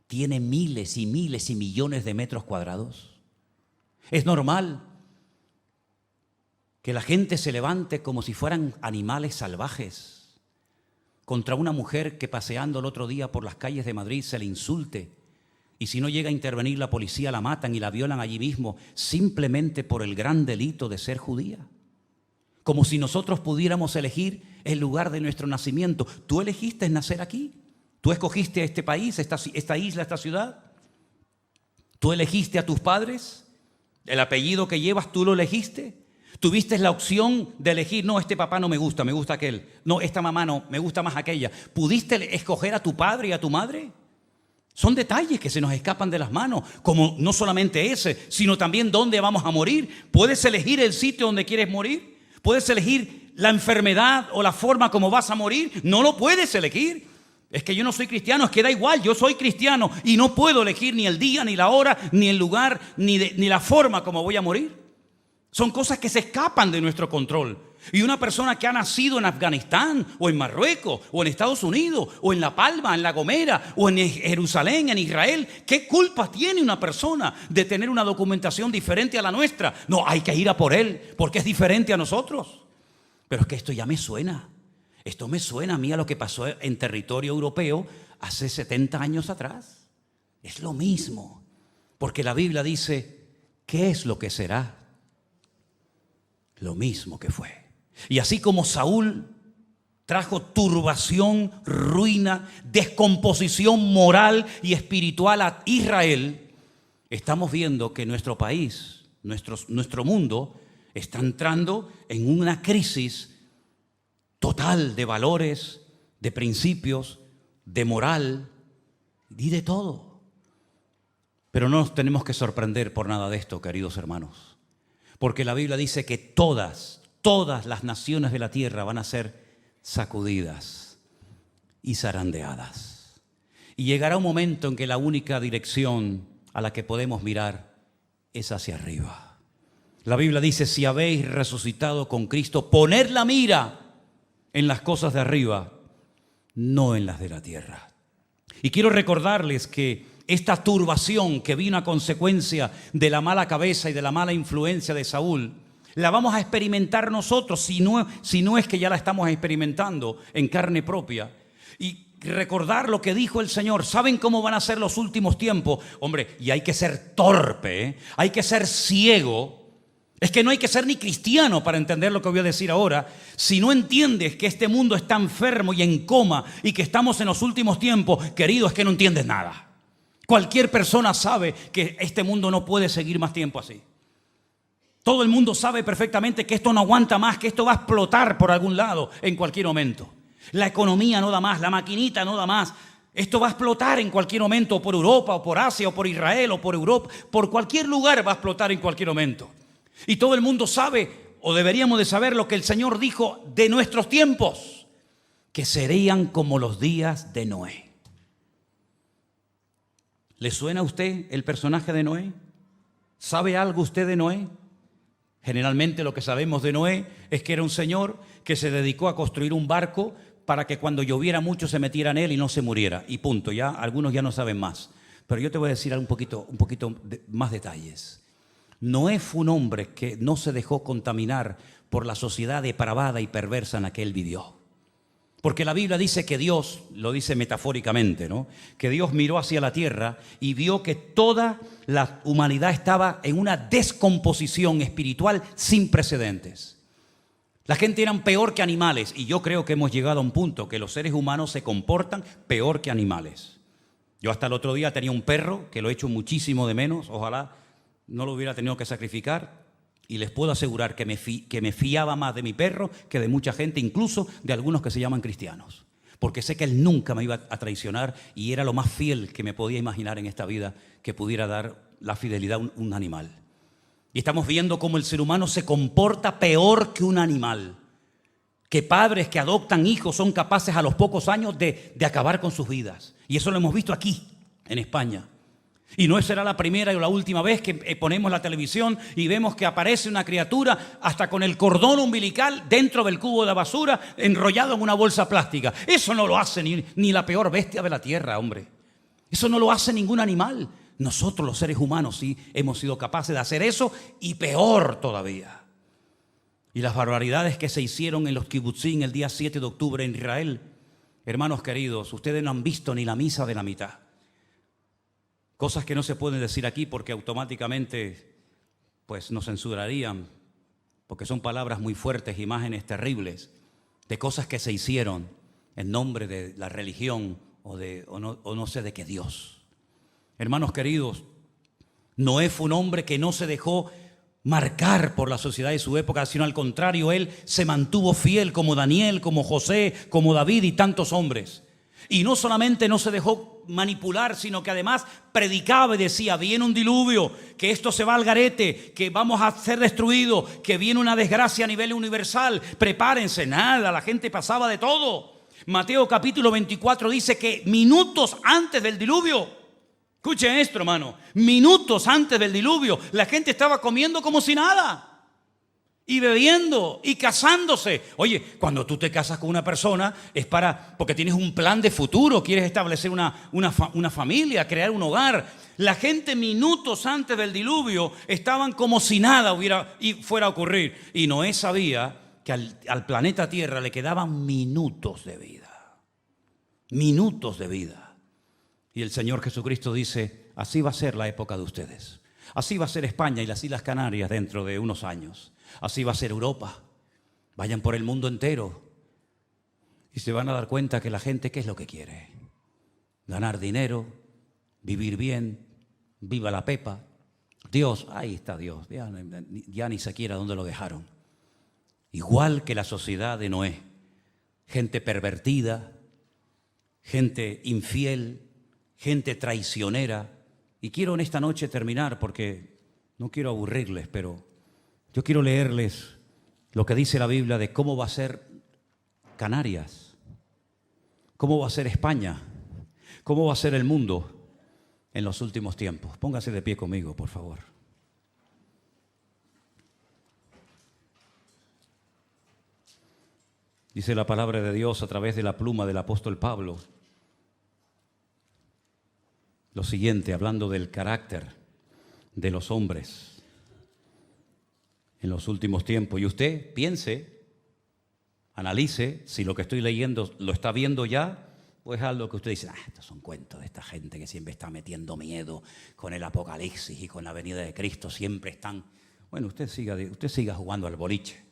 tiene miles y miles y millones de metros cuadrados. Es normal que la gente se levante como si fueran animales salvajes contra una mujer que paseando el otro día por las calles de Madrid se le insulte, y si no llega a intervenir la policía la matan y la violan allí mismo simplemente por el gran delito de ser judía. Como si nosotros pudiéramos elegir el lugar de nuestro nacimiento. ¿Tú elegiste nacer aquí? ¿Tú escogiste este país, esta isla, esta ciudad? ¿Tú elegiste a tus padres? ¿El apellido que llevas tú lo elegiste? ¿Tuviste la opción de elegir, no, este papá no me gusta aquel, no, esta mamá no, me gusta más aquella? ¿Pudiste escoger a tu padre y a tu madre? Son detalles que se nos escapan de las manos, como no solamente ese, sino también dónde vamos a morir. ¿Puedes elegir el sitio donde quieres morir? ¿Puedes elegir la enfermedad o la forma como vas a morir? No lo puedes elegir. Es que yo no soy cristiano, es que da igual, yo soy cristiano y no puedo elegir ni el día, ni la hora, ni el lugar, ni la forma como voy a morir. Son cosas que se escapan de nuestro control. Y una persona que ha nacido en Afganistán, o en Marruecos, o en Estados Unidos, o en La Palma, en La Gomera, o en Jerusalén, en Israel, ¿qué culpa tiene una persona de tener una documentación diferente a la nuestra? No, hay que ir a por él, porque es diferente a nosotros. Pero es que esto ya me suena. Esto me suena a mí a lo que pasó en territorio europeo hace 70 años atrás. Es lo mismo, porque la Biblia dice, ¿qué es lo que será? Lo mismo que fue. Y así como Saúl trajo turbación, ruina, descomposición moral y espiritual a Israel, estamos viendo que nuestro país, nuestro mundo, está entrando en una crisis total de valores, de principios, de moral y de todo. Pero no nos tenemos que sorprender por nada de esto, queridos hermanos, porque la Biblia dice que todas las naciones de la tierra van a ser sacudidas y zarandeadas. Y llegará un momento en que la única dirección a la que podemos mirar es hacia arriba. La Biblia dice, si habéis resucitado con Cristo, poned la mira en las cosas de arriba, no en las de la tierra. Y quiero recordarles que esta turbación que vino a consecuencia de la mala cabeza y de la mala influencia de Saúl, la vamos a experimentar nosotros, si no es que ya la estamos experimentando en carne propia. Y recordar lo que dijo el Señor. ¿Saben cómo van a ser los últimos tiempos? Hombre, y hay que ser torpe, ¿eh? Hay que ser ciego. Es que no hay que ser ni cristiano para entender lo que voy a decir ahora. Si no entiendes que este mundo está enfermo y en coma y que estamos en los últimos tiempos, querido, es que no entiendes nada. Cualquier persona sabe que este mundo no puede seguir más tiempo así. Todo el mundo sabe perfectamente que esto no aguanta más, que esto va a explotar por algún lado en cualquier momento. La economía no da más, la maquinita no da más. Esto va a explotar en cualquier momento, o por Europa, o por Asia, o por Israel, o por Europa. Por cualquier lugar va a explotar en cualquier momento. Y todo el mundo sabe, o deberíamos de saber, lo que el Señor dijo de nuestros tiempos, que serían como los días de Noé. ¿Le suena a usted el personaje de Noé? ¿Sabe algo usted de Noé? Generalmente lo que sabemos de Noé es que era un señor que se dedicó a construir un barco para que cuando lloviera mucho se metiera en él y no se muriera. Y punto, ya algunos ya no saben más. Pero yo te voy a decir un poquito más detalles. Noé fue un hombre que no se dejó contaminar por la sociedad depravada y perversa en la que él vivió. Porque la Biblia dice que Dios, lo dice metafóricamente, ¿no? Que Dios miró hacia la tierra y vio que toda la humanidad estaba en una descomposición espiritual sin precedentes. La gente eran peor que animales y yo creo que hemos llegado a un punto que los seres humanos se comportan peor que animales. Yo hasta el otro día tenía un perro que lo echo muchísimo de menos, ojalá no lo hubiera tenido que sacrificar. Y les puedo asegurar que me fiaba más de mi perro que de mucha gente, incluso de algunos que se llaman cristianos. Porque sé que él nunca me iba a traicionar y era lo más fiel que me podía imaginar en esta vida que pudiera dar la fidelidad a un animal. Y estamos viendo cómo el ser humano se comporta peor que un animal. Que padres que adoptan hijos son capaces a los pocos años de acabar con sus vidas. Y eso lo hemos visto aquí, en España. Y no será la primera o la última vez que ponemos la televisión y vemos que aparece una criatura hasta con el cordón umbilical dentro del cubo de la basura enrollado en una bolsa plástica. Eso no lo hace ni la peor bestia de la tierra, hombre. Eso no lo hace ningún animal. Nosotros los seres humanos sí hemos sido capaces de hacer eso y peor todavía. Y las barbaridades que se hicieron en los kibutzim el día 7 de octubre en Israel. Hermanos queridos, ustedes no han visto ni la misa de la mitad. Cosas que no se pueden decir aquí porque automáticamente pues, nos censurarían, porque son palabras muy fuertes, imágenes terribles, de cosas que se hicieron en nombre de la religión o no sé de qué Dios. Hermanos queridos, Noé fue un hombre que no se dejó marcar por la sociedad de su época, sino al contrario, él se mantuvo fiel como Daniel, como José, como David y tantos hombres. Y no solamente no se dejó manipular, sino que además predicaba y decía, viene un diluvio, que esto se va al garete, que vamos a ser destruidos, que viene una desgracia a nivel universal, prepárense. Nada, la gente pasaba de todo. Mateo capítulo 24 dice que minutos antes del diluvio, escuchen esto, hermano, minutos antes del diluvio, la gente estaba comiendo como si nada. Y bebiendo y casándose. Oye, cuando tú te casas con una persona es porque tienes un plan de futuro, quieres establecer una familia, crear un hogar. La gente minutos antes del diluvio estaban como si nada fuera a ocurrir. Y Noé sabía que al planeta Tierra le quedaban minutos de vida. Minutos de vida. Y el Señor Jesucristo dice, así va a ser la época de ustedes. Así va a ser España y las Islas Canarias dentro de unos años. Así va a ser Europa. Vayan por el mundo entero y se van a dar cuenta que la gente, ¿qué es lo que quiere? Ganar dinero, vivir bien, viva la pepa. Dios, ahí está Dios, ya ni siquiera dónde lo dejaron. Igual que la sociedad de Noé. Gente pervertida, gente infiel, gente traicionera. Y quiero en esta noche terminar porque no quiero aburrirles, pero yo quiero leerles lo que dice la Biblia de cómo va a ser Canarias, cómo va a ser España, cómo va a ser el mundo en los últimos tiempos. Póngase de pie conmigo, por favor. Dice la palabra de Dios a través de la pluma del apóstol Pablo lo siguiente, hablando del carácter de los hombres en los últimos tiempos. Y usted piense, analice si lo que estoy leyendo lo está viendo ya, o es algo que usted dice, estos son cuentos de esta gente que siempre está metiendo miedo con el apocalipsis y con la venida de Cristo, siempre están. Bueno, usted siga jugando al boliche,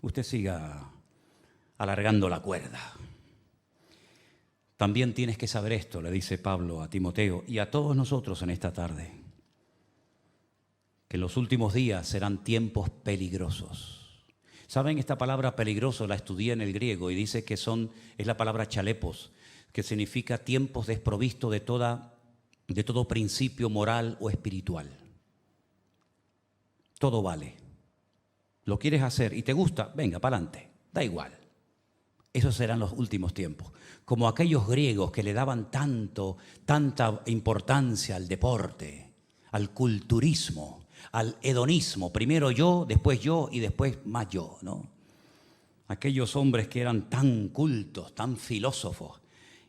usted siga alargando la cuerda. También tienes que saber esto, le dice Pablo a Timoteo y a todos nosotros en esta tarde, que en los últimos días serán tiempos peligrosos. ¿Saben? Esta palabra peligroso la estudié en el griego y dice que es la palabra chalepos, que significa tiempos desprovistos de todo principio moral o espiritual. Todo vale. Lo quieres hacer y te gusta, venga, para adelante, da igual. Esos serán los últimos tiempos. Como aquellos griegos que le daban tanta importancia al deporte, al culturismo, al hedonismo. Primero yo y después más yo, ¿no? Aquellos hombres que eran tan cultos, tan filósofos,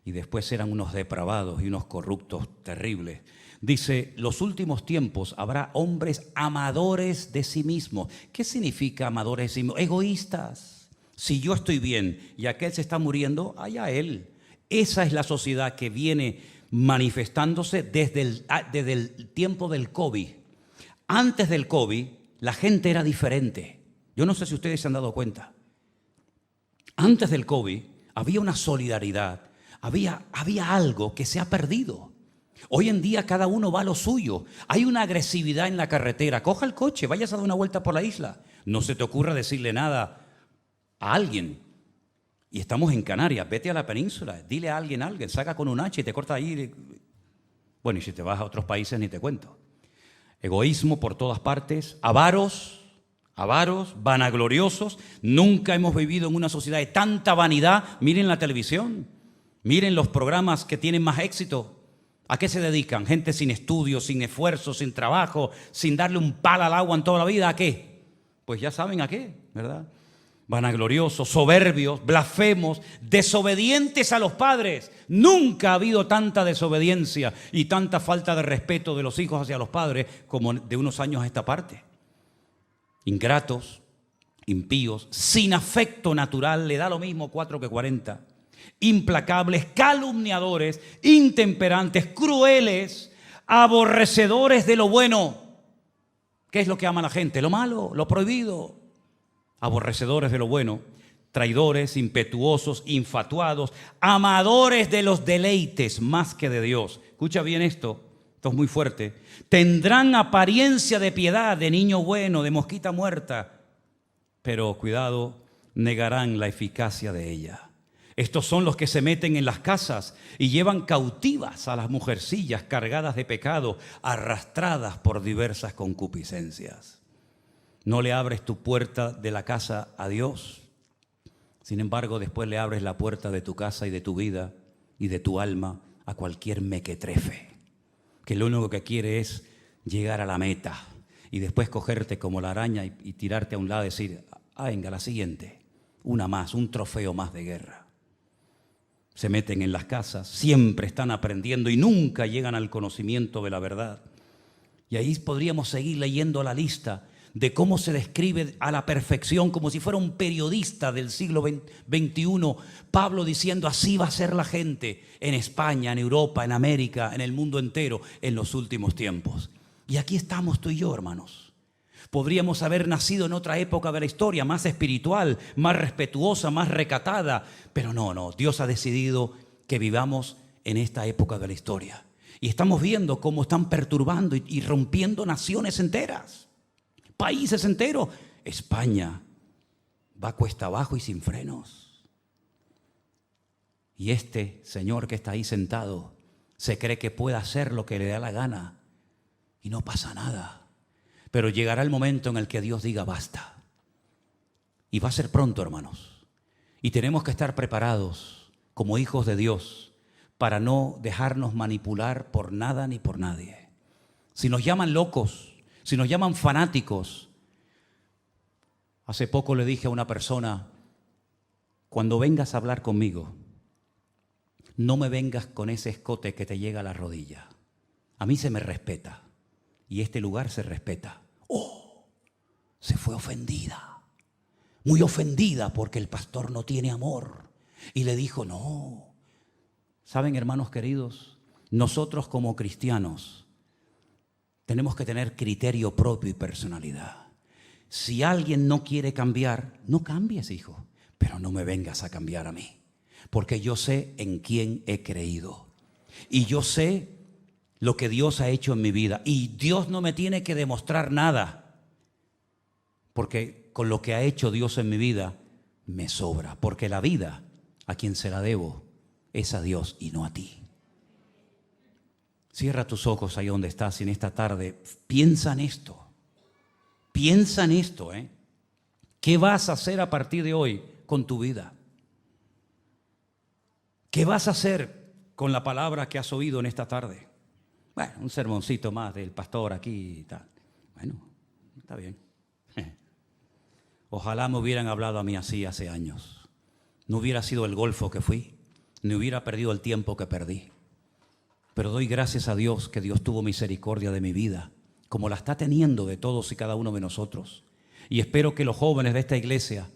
y después eran unos depravados y unos corruptos terribles. Dice, los últimos tiempos habrá hombres amadores de sí mismos. ¿Qué significa amadores de sí mismos? Egoístas. Si yo estoy bien y aquel se está muriendo, allá él. Esa es la sociedad que viene manifestándose desde el tiempo del COVID. Antes del COVID, la gente era diferente. Yo no sé si ustedes se han dado cuenta. Antes del COVID, había una solidaridad, había algo que se ha perdido. Hoy en día cada uno va a lo suyo. Hay una agresividad en la carretera. Coja el coche, vayas a dar una vuelta por la isla. No se te ocurra decirle nada a alguien. Y estamos en Canarias, vete a la península, dile a alguien, saca con un hacha y te corta ahí. Bueno, y si te vas a otros países ni te cuento. Egoísmo por todas partes, avaros, vanagloriosos. Nunca hemos vivido en una sociedad de tanta vanidad. Miren la televisión, miren los programas que tienen más éxito. ¿A qué se dedican? Gente sin estudio, sin esfuerzo, sin trabajo, sin darle un palo al agua en toda la vida. ¿A qué? Pues ya saben a qué, ¿verdad? Vanagloriosos, soberbios, blasfemos, desobedientes a los padres. Nunca ha habido tanta desobediencia y tanta falta de respeto de los hijos hacia los padres como de unos años a esta parte. Ingratos, impíos, sin afecto natural, le da lo mismo 4 que 40. Implacables, calumniadores, intemperantes, crueles, aborrecedores de lo bueno. ¿Qué es lo que ama la gente? Lo malo, lo prohibido. Aborrecedores de lo bueno, traidores, impetuosos, infatuados, amadores de los deleites más que de Dios. Escucha bien esto es muy fuerte. Tendrán apariencia de piedad, de niño bueno, de mosquita muerta, pero cuidado, negarán la eficacia de ella. Estos son los que se meten en las casas y llevan cautivas a las mujercillas cargadas de pecado, arrastradas por diversas concupiscencias. No le abres tu puerta de la casa a Dios. Sin embargo, después le abres la puerta de tu casa y de tu vida y de tu alma a cualquier mequetrefe, que lo único que quiere es llegar a la meta y después cogerte como la araña y tirarte a un lado y decir, venga, la siguiente, una más, un trofeo más de guerra. Se meten en las casas, siempre están aprendiendo y nunca llegan al conocimiento de la verdad. Y ahí podríamos seguir leyendo la lista de cómo se describe a la perfección, como si fuera un periodista del siglo XXI, Pablo diciendo, así va a ser la gente en España, en Europa, en América, en el mundo entero, en los últimos tiempos. Y aquí estamos tú y yo, hermanos. Podríamos haber nacido en otra época de la historia, más espiritual, más respetuosa, más recatada, pero no, Dios ha decidido que vivamos en esta época de la historia. Y estamos viendo cómo están perturbando y rompiendo naciones enteras. Países enteros. España va cuesta abajo y sin frenos. Y este señor que está ahí sentado se cree que puede hacer lo que le da la gana y no pasa nada. Pero llegará el momento en el que Dios diga basta. Y va a ser pronto, hermanos. Y tenemos que estar preparados como hijos de Dios para no dejarnos manipular por nada ni por nadie. Si nos llaman locos, si nos llaman fanáticos. Hace poco le dije a una persona, cuando vengas a hablar conmigo, no me vengas con ese escote que te llega a la rodilla. A mí se me respeta y este lugar se respeta. ¡Oh! Se fue ofendida, muy ofendida porque el pastor no tiene amor. Y le dijo, no. ¿Saben, hermanos queridos? Nosotros como cristianos tenemos que tener criterio propio y personalidad. Si alguien no quiere cambiar, no cambies, hijo, pero no me vengas a cambiar a mí, porque yo sé en quién he creído y yo sé lo que Dios ha hecho en mi vida y Dios no me tiene que demostrar nada, porque con lo que ha hecho Dios en mi vida me sobra, porque la vida a quien se la debo es a Dios y no a ti. Cierra tus ojos ahí donde estás y en esta tarde piensa en esto. Piensa en esto, ¿eh? ¿Qué vas a hacer a partir de hoy con tu vida? ¿Qué vas a hacer con la palabra que has oído en esta tarde? Bueno, un sermoncito más del pastor aquí y tal. Bueno, está bien. Ojalá me hubieran hablado a mí así hace años. No hubiera sido el golfo que fui, ni hubiera perdido el tiempo que perdí. Pero doy gracias a Dios que Dios tuvo misericordia de mi vida, como la está teniendo de todos y cada uno de nosotros. Y espero que los jóvenes de esta iglesia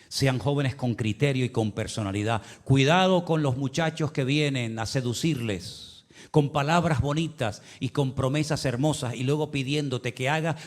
sean jóvenes con criterio y con personalidad. Cuidado con los muchachos que vienen a seducirles con palabras bonitas y con promesas hermosas y luego pidiéndote que haga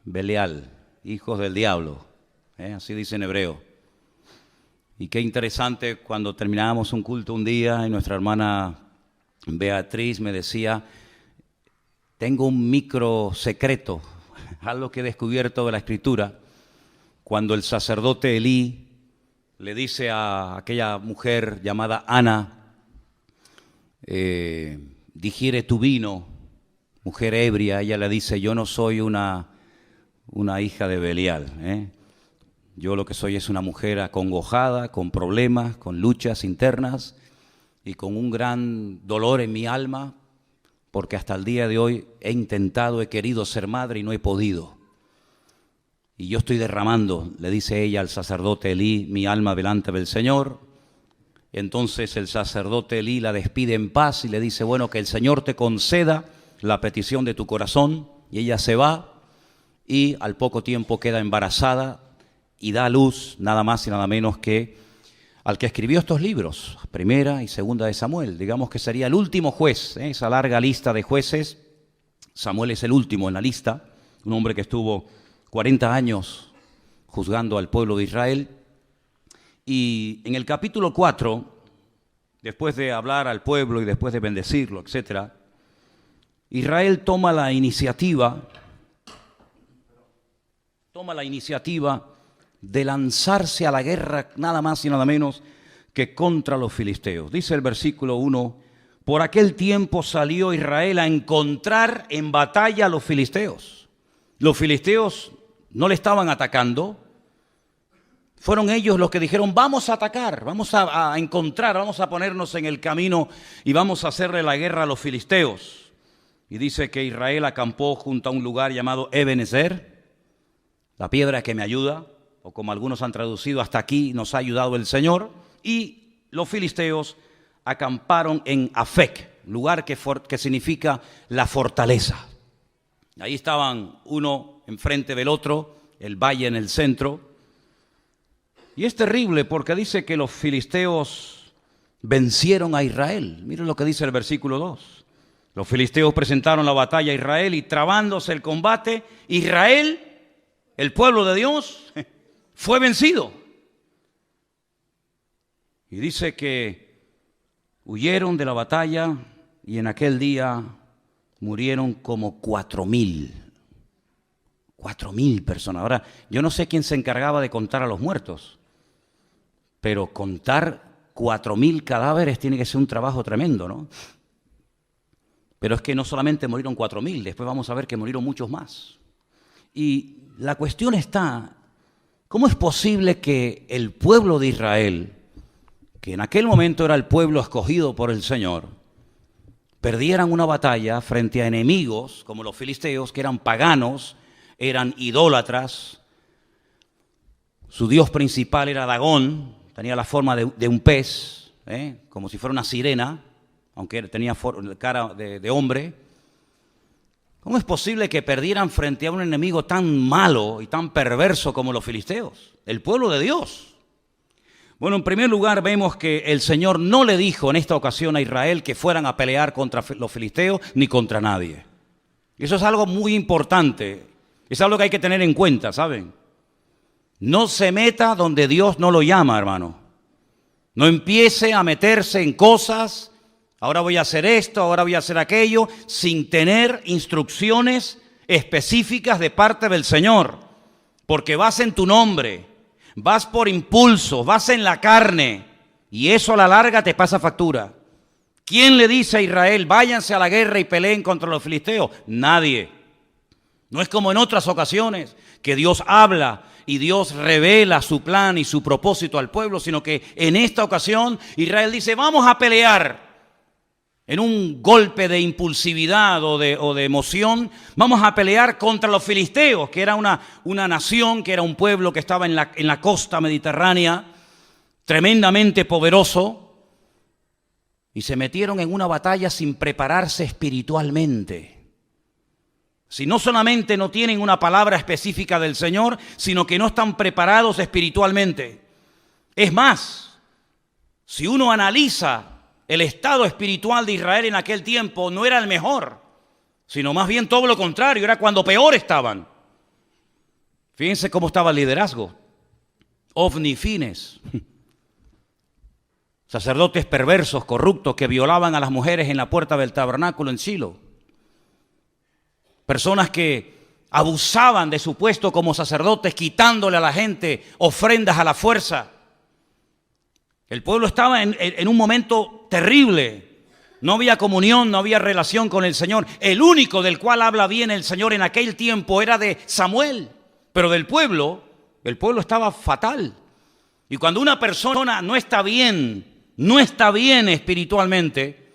Belial, hijos del diablo, así dice en hebreo. Y qué interesante, cuando terminábamos un culto un día y nuestra hermana Beatriz me decía, tengo un micro secreto, algo que he descubierto de la Escritura, cuando el sacerdote Elí le dice a aquella mujer llamada Ana, digiere tu vino, mujer ebria, ella le dice, yo no soy una hija de Belial, Yo lo que soy es una mujer acongojada, con problemas, con luchas internas y con un gran dolor en mi alma, porque hasta el día de hoy he intentado, he querido ser madre y no he podido. Y yo estoy derramando, le dice ella al sacerdote Elí, mi alma delante del Señor. Entonces el sacerdote Elí la despide en paz y le dice, bueno, que el Señor te conceda la petición de tu corazón. Y ella se va y al poco tiempo queda embarazada y da a luz nada más y nada menos que al que escribió estos libros, Primera y Segunda de Samuel. Digamos que sería el último juez, esa larga lista de jueces. Samuel es el último en la lista, un hombre que estuvo 40 años juzgando al pueblo de Israel. Y en el capítulo 4, después de hablar al pueblo y después de bendecirlo, etc., Israel toma la iniciativa de lanzarse a la guerra nada más y nada menos que contra los filisteos. Dice el versículo 1, Por aquel tiempo salió Israel a encontrar en batalla a los filisteos. Los filisteos no le estaban atacando. Fueron ellos los que dijeron, vamos a atacar, vamos a encontrar, vamos a ponernos en el camino y vamos a hacerle la guerra a los filisteos. Y dice que Israel acampó junto a un lugar llamado Ebenezer, la piedra que me ayuda, o como algunos han traducido, hasta aquí nos ha ayudado el Señor. Y los filisteos acamparon en Afec, lugar que significa la fortaleza. Ahí estaban uno enfrente del otro, el valle en el centro. Y es terrible porque dice que los filisteos vencieron a Israel. Miren lo que dice el versículo 2. Los filisteos presentaron la batalla a Israel y trabándose el combate, Israel, el pueblo de Dios, fue vencido. Y dice que huyeron de la batalla y en aquel día murieron como 4,000. 4,000 personas. Ahora, yo no sé quién se encargaba de contar a los muertos, pero contar 4,000 cadáveres tiene que ser un trabajo tremendo, ¿no? Pero es que no solamente murieron 4,000, después vamos a ver que murieron muchos más. Y la cuestión está, ¿cómo es posible que el pueblo de Israel, que en aquel momento era el pueblo escogido por el Señor, perdieran una batalla frente a enemigos como los filisteos, que eran paganos, eran idólatras? Su dios principal era Dagón, tenía la forma de un pez, como si fuera una sirena, aunque tenía cara de hombre. ¿Cómo es posible que perdieran frente a un enemigo tan malo y tan perverso como los filisteos, el pueblo de Dios? Bueno, en primer lugar vemos que el Señor no le dijo en esta ocasión a Israel que fueran a pelear contra los filisteos ni contra nadie. Eso es algo muy importante, es algo que hay que tener en cuenta, ¿saben? No se meta donde Dios no lo llama, hermano. No empiece a meterse en cosas. Ahora voy a hacer esto, ahora voy a hacer aquello, sin tener instrucciones específicas de parte del Señor. Porque vas en tu nombre, vas por impulso, vas en la carne, y eso a la larga te pasa factura. ¿Quién le dice a Israel, váyanse a la guerra y peleen contra los filisteos? Nadie. No es como en otras ocasiones, que Dios habla y Dios revela su plan y su propósito al pueblo, sino que en esta ocasión Israel dice, vamos a pelear. En un golpe de impulsividad o de emoción, vamos a pelear contra los filisteos, que era una nación, que era un pueblo que estaba en la costa mediterránea, tremendamente poderoso, y se metieron en una batalla sin prepararse espiritualmente. Si no solamente no tienen una palabra específica del Señor, sino que no están preparados espiritualmente. Es más, si uno analiza el estado espiritual de Israel en aquel tiempo, no era el mejor, sino más bien todo lo contrario, era cuando peor estaban. Fíjense cómo estaba el liderazgo. Ofni y Fines, sacerdotes perversos, corruptos, que violaban a las mujeres en la puerta del tabernáculo en Silo. Personas que abusaban de su puesto como sacerdotes, quitándole a la gente ofrendas a la fuerza. El pueblo estaba en un momento terrible. No había comunión, no había relación con el Señor. El único del cual habla bien el Señor en aquel tiempo era de Samuel. Pero del pueblo, el pueblo estaba fatal. Y cuando una persona no está bien espiritualmente,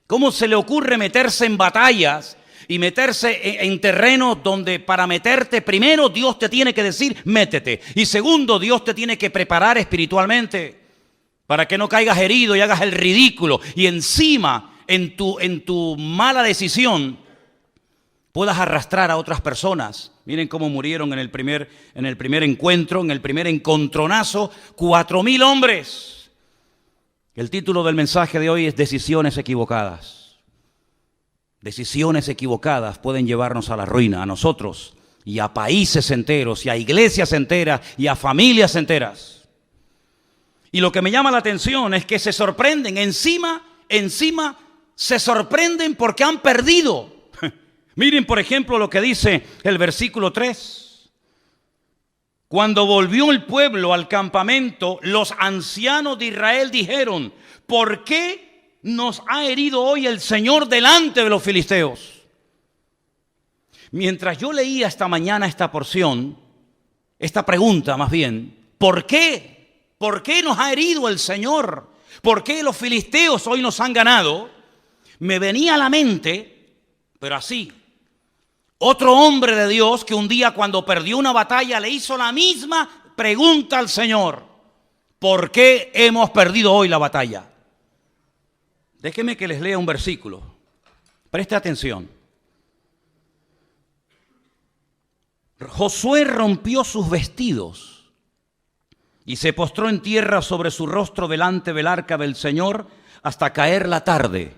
¿cómo se le ocurre meterse en batallas y meterse en terrenos donde para meterte, primero Dios te tiene que decir, métete? Y segundo, Dios te tiene que preparar espiritualmente para que no caigas herido y hagas el ridículo. Y encima, en tu mala decisión, puedas arrastrar a otras personas. Miren cómo murieron en el primer encuentro, en el primer encontronazo, 4,000 hombres. El título del mensaje de hoy es Decisiones equivocadas. Decisiones equivocadas pueden llevarnos a la ruina, a nosotros, y a países enteros, y a iglesias enteras, y a familias enteras. Y lo que me llama la atención es que se sorprenden, encima se sorprenden porque han perdido. Miren, por ejemplo, lo que dice el versículo 3. Cuando volvió el pueblo al campamento, los ancianos de Israel dijeron, ¿por qué nos ha herido hoy el Señor delante de los filisteos? Mientras yo leía esta mañana esta porción, esta pregunta más bien, ¿por qué? ¿Por qué nos ha herido el Señor? ¿Por qué los filisteos hoy nos han ganado? Me venía a la mente, pero así, otro hombre de Dios que un día cuando perdió una batalla le hizo la misma pregunta al Señor: ¿por qué hemos perdido hoy la batalla? Déjenme que les lea un versículo. Preste atención. Josué rompió sus vestidos y se postró en tierra sobre su rostro delante del arca del Señor hasta caer la tarde.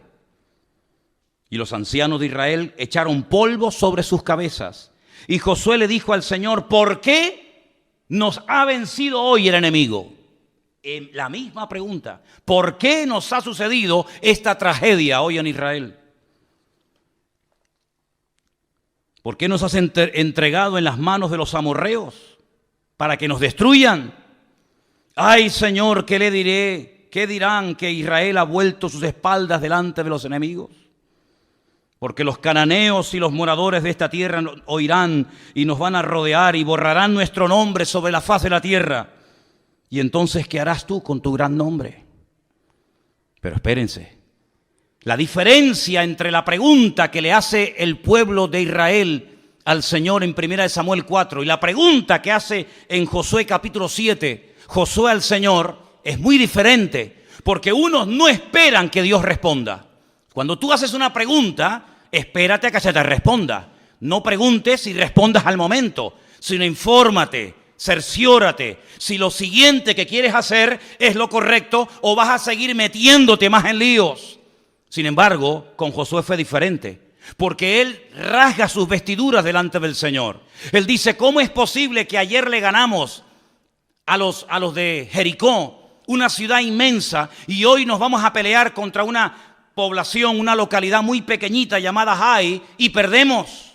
Y los ancianos de Israel echaron polvo sobre sus cabezas. Y Josué le dijo al Señor: ¿por qué nos ha vencido hoy el enemigo? La misma pregunta: ¿por qué nos ha sucedido esta tragedia hoy en Israel? ¿Por qué nos has entregado en las manos de los amorreos para que nos destruyan? Ay, Señor, ¿qué le diré? ¿Qué dirán que Israel ha vuelto sus espaldas delante de los enemigos? Porque los cananeos y los moradores de esta tierra oirán y nos van a rodear y borrarán nuestro nombre sobre la faz de la tierra. Y entonces, ¿qué harás tú con tu gran nombre? Pero espérense. La diferencia entre la pregunta que le hace el pueblo de Israel al Señor en 1 Samuel 4 y la pregunta que hace en Josué capítulo 7, Josué al Señor, es muy diferente, porque unos no esperan que Dios responda. Cuando tú haces una pregunta, espérate a que se te responda. No preguntes y respondas al momento, sino infórmate, cerciórate si lo siguiente que quieres hacer es lo correcto o vas a seguir metiéndote más en líos. Sin embargo, con Josué fue diferente, porque él rasga sus vestiduras delante del Señor. Él dice: ¿cómo es posible que ayer le ganamos a los de Jericó, una ciudad inmensa, y hoy nos vamos a pelear contra una población, una localidad muy pequeñita llamada Jai, y perdemos?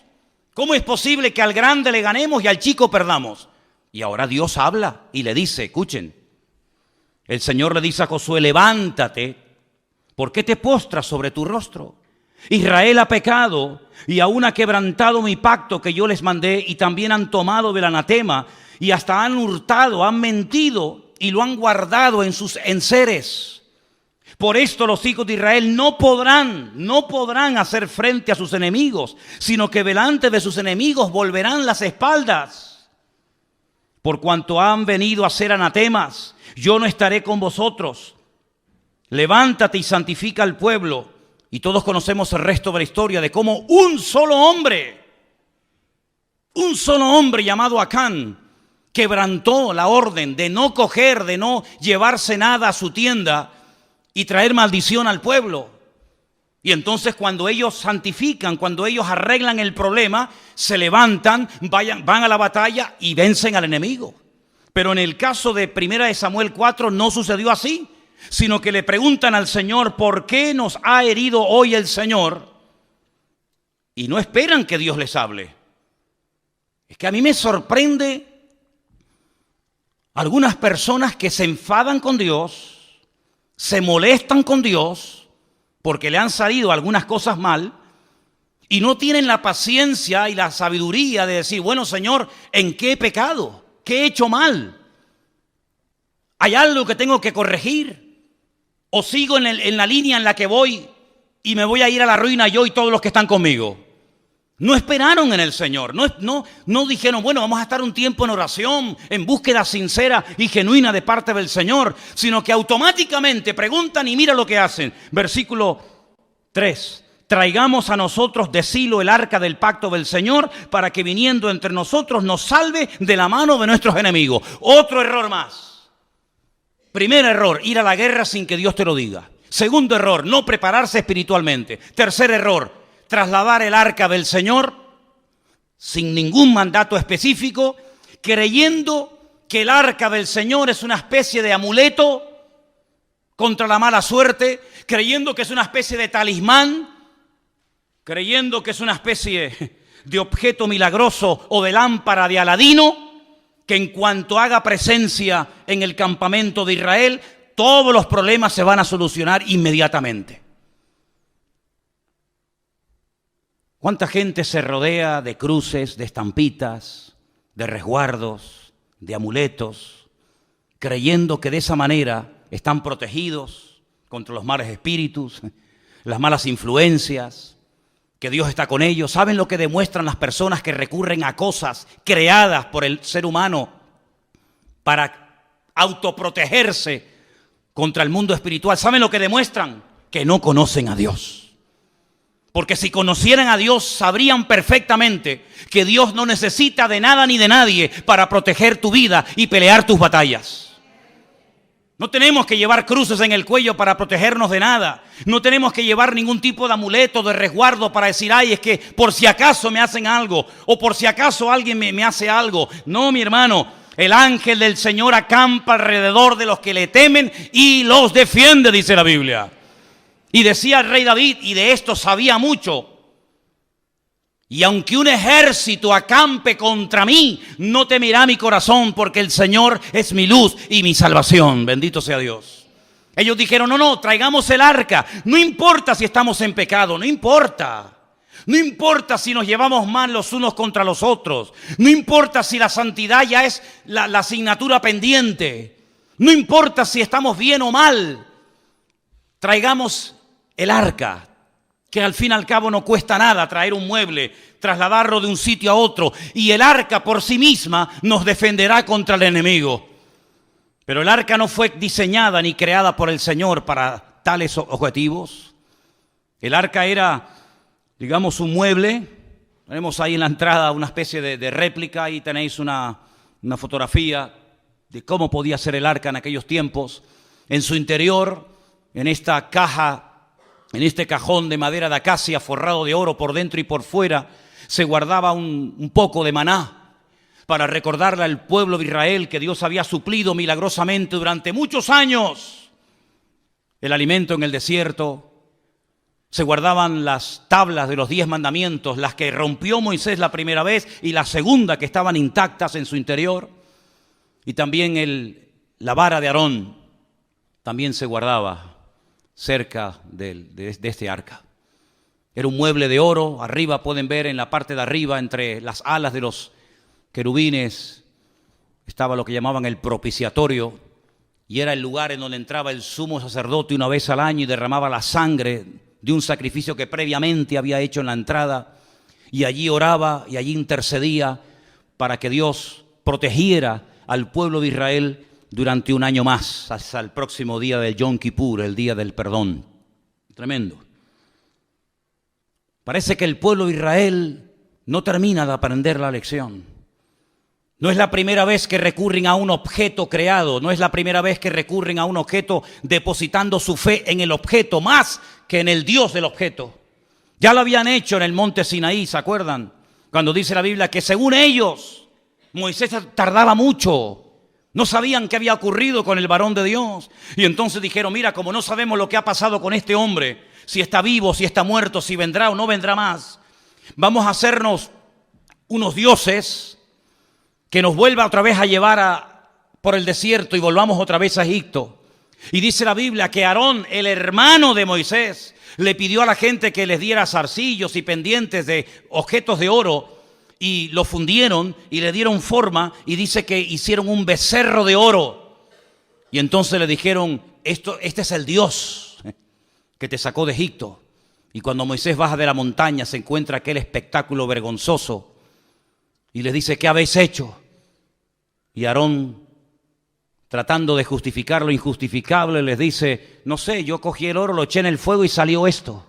¿Cómo es posible que al grande le ganemos y al chico perdamos? Y ahora Dios habla y le dice, escuchen, el Señor le dice a Josué: levántate. ¿Por qué te postras sobre tu rostro? Israel ha pecado y aún ha quebrantado mi pacto que yo les mandé, y también han tomado del anatema y hasta han hurtado, han mentido y lo han guardado en sus enseres. Por esto los hijos de Israel no podrán hacer frente a sus enemigos, sino que delante de sus enemigos volverán las espaldas. Por cuanto han venido a ser anatemas, yo no estaré con vosotros. Levántate y santifica al pueblo. Y todos conocemos el resto de la historia de cómo un solo hombre llamado Acán, quebrantó la orden de no coger, de no llevarse nada a su tienda y traer maldición al pueblo. Y entonces cuando ellos santifican, cuando ellos arreglan el problema, se levantan, van a la batalla y vencen al enemigo. Pero en el caso de 1 Samuel 4 no sucedió así, sino que le preguntan al Señor: ¿por qué nos ha herido hoy el Señor? Y no esperan que Dios les hable. Es que a mí me sorprende algunas personas que se enfadan con Dios, se molestan con Dios porque le han salido algunas cosas mal y no tienen la paciencia y la sabiduría de decir: bueno, Señor, ¿en qué he pecado? ¿Qué he hecho mal? ¿Hay algo que tengo que corregir? ¿O sigo en la línea en la que voy y me voy a ir a la ruina yo y todos los que están conmigo? No esperaron en el Señor, no dijeron: bueno, vamos a estar un tiempo en oración, en búsqueda sincera y genuina de parte del Señor, sino que automáticamente preguntan y mira lo que hacen. Versículo 3: traigamos a nosotros de Silo el arca del pacto del Señor, para que viniendo entre nosotros nos salve de la mano de nuestros enemigos. Otro error más. Primer error: ir a la guerra sin que Dios te lo diga. Segundo error: no prepararse espiritualmente. Tercer error: trasladar el arca del Señor sin ningún mandato específico, creyendo que el arca del Señor es una especie de amuleto contra la mala suerte, creyendo que es una especie de talismán, creyendo que es una especie de objeto milagroso o de lámpara de Aladino, que en cuanto haga presencia en el campamento de Israel, todos los problemas se van a solucionar inmediatamente. ¿Cuánta gente se rodea de cruces, de estampitas, de resguardos, de amuletos, creyendo que de esa manera están protegidos contra los malos espíritus, las malas influencias, que Dios está con ellos? ¿Saben lo que demuestran las personas que recurren a cosas creadas por el ser humano para autoprotegerse contra el mundo espiritual? ¿Saben lo que demuestran? Que no conocen a Dios. Porque si conocieran a Dios, sabrían perfectamente que Dios no necesita de nada ni de nadie para proteger tu vida y pelear tus batallas. No tenemos que llevar cruces en el cuello para protegernos de nada. No tenemos que llevar ningún tipo de amuleto, de resguardo para decir, ay, es que por si acaso me hacen algo, o por si acaso alguien me hace algo. No, mi hermano, el ángel del Señor acampa alrededor de los que le temen y los defiende, dice la Biblia. Y decía el rey David, y de esto sabía mucho: y aunque un ejército acampe contra mí, no temerá mi corazón, porque el Señor es mi luz y mi salvación. Bendito sea Dios. Ellos dijeron, no, traigamos el arca. No importa si estamos en pecado, no importa. No importa si nos llevamos mal los unos contra los otros. No importa si la santidad ya es la asignatura pendiente. No importa si estamos bien o mal. Traigamos el arca, que al fin y al cabo no cuesta nada traer un mueble, trasladarlo de un sitio a otro, y el arca por sí misma nos defenderá contra el enemigo. Pero el arca no fue diseñada ni creada por el Señor para tales objetivos. El arca era, digamos, un mueble. Tenemos ahí en la entrada una especie de réplica, y tenéis una fotografía de cómo podía ser el arca en aquellos tiempos. En su interior, en esta caja, en este cajón de madera de acacia forrado de oro por dentro y por fuera, se guardaba un poco de maná para recordarle al pueblo de Israel que Dios había suplido milagrosamente durante muchos años el alimento en el desierto. Se guardaban las tablas de los 10 mandamientos, las que rompió Moisés la primera vez y la segunda, que estaban intactas en su interior. Y también la vara de Aarón también se guardaba cerca de este arca. Era un mueble de oro. Arriba pueden ver, en la parte de arriba, entre las alas de los querubines, estaba lo que llamaban el propiciatorio, y era el lugar en donde entraba el sumo sacerdote una vez al año y derramaba la sangre de un sacrificio que previamente había hecho en la entrada, y allí oraba y allí intercedía para que Dios protegiera al pueblo de Israel durante un año más, hasta el próximo día del Yom Kippur, el día del perdón. Tremendo. Parece que el pueblo de Israel no termina de aprender la lección. No es la primera vez que recurren a un objeto creado, no es la primera vez que recurren a un objeto depositando su fe en el objeto más que en el Dios del objeto. Ya lo habían hecho en el monte Sinaí, ¿se acuerdan? Cuando dice la Biblia que según ellos, Moisés tardaba mucho. No sabían qué había ocurrido con el varón de Dios. Y entonces dijeron, mira, como no sabemos lo que ha pasado con este hombre, si está vivo, si está muerto, si vendrá o no vendrá más, vamos a hacernos unos dioses que nos vuelva otra vez a llevar por el desierto y volvamos otra vez a Egipto. Y dice la Biblia que Aarón, el hermano de Moisés, le pidió a la gente que les diera zarcillos y pendientes de objetos de oro, y lo fundieron y le dieron forma, y dice que hicieron un becerro de oro. Y entonces le dijeron, este es el Dios que te sacó de Egipto. Y cuando Moisés baja de la montaña se encuentra aquel espectáculo vergonzoso y les dice, ¿qué habéis hecho? Y Aarón, tratando de justificar lo injustificable, les dice, no sé, yo cogí el oro, lo eché en el fuego y salió esto.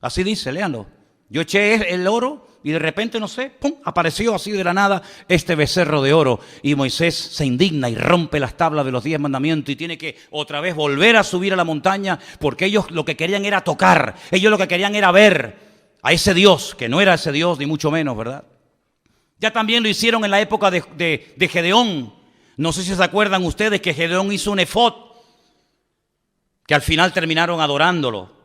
Así dice, léanlo. Yo eché el oro y de repente, no sé, ¡pum!, apareció así de la nada este becerro de oro. Y Moisés se indigna y rompe las tablas de los 10 mandamientos y tiene que otra vez volver a subir a la montaña, porque ellos lo que querían era tocar, ellos lo que querían era ver a ese Dios, que no era ese Dios ni mucho menos, ¿verdad? Ya también lo hicieron en la época de Gedeón. No sé si se acuerdan ustedes que Gedeón hizo un efod, que al final terminaron adorándolo.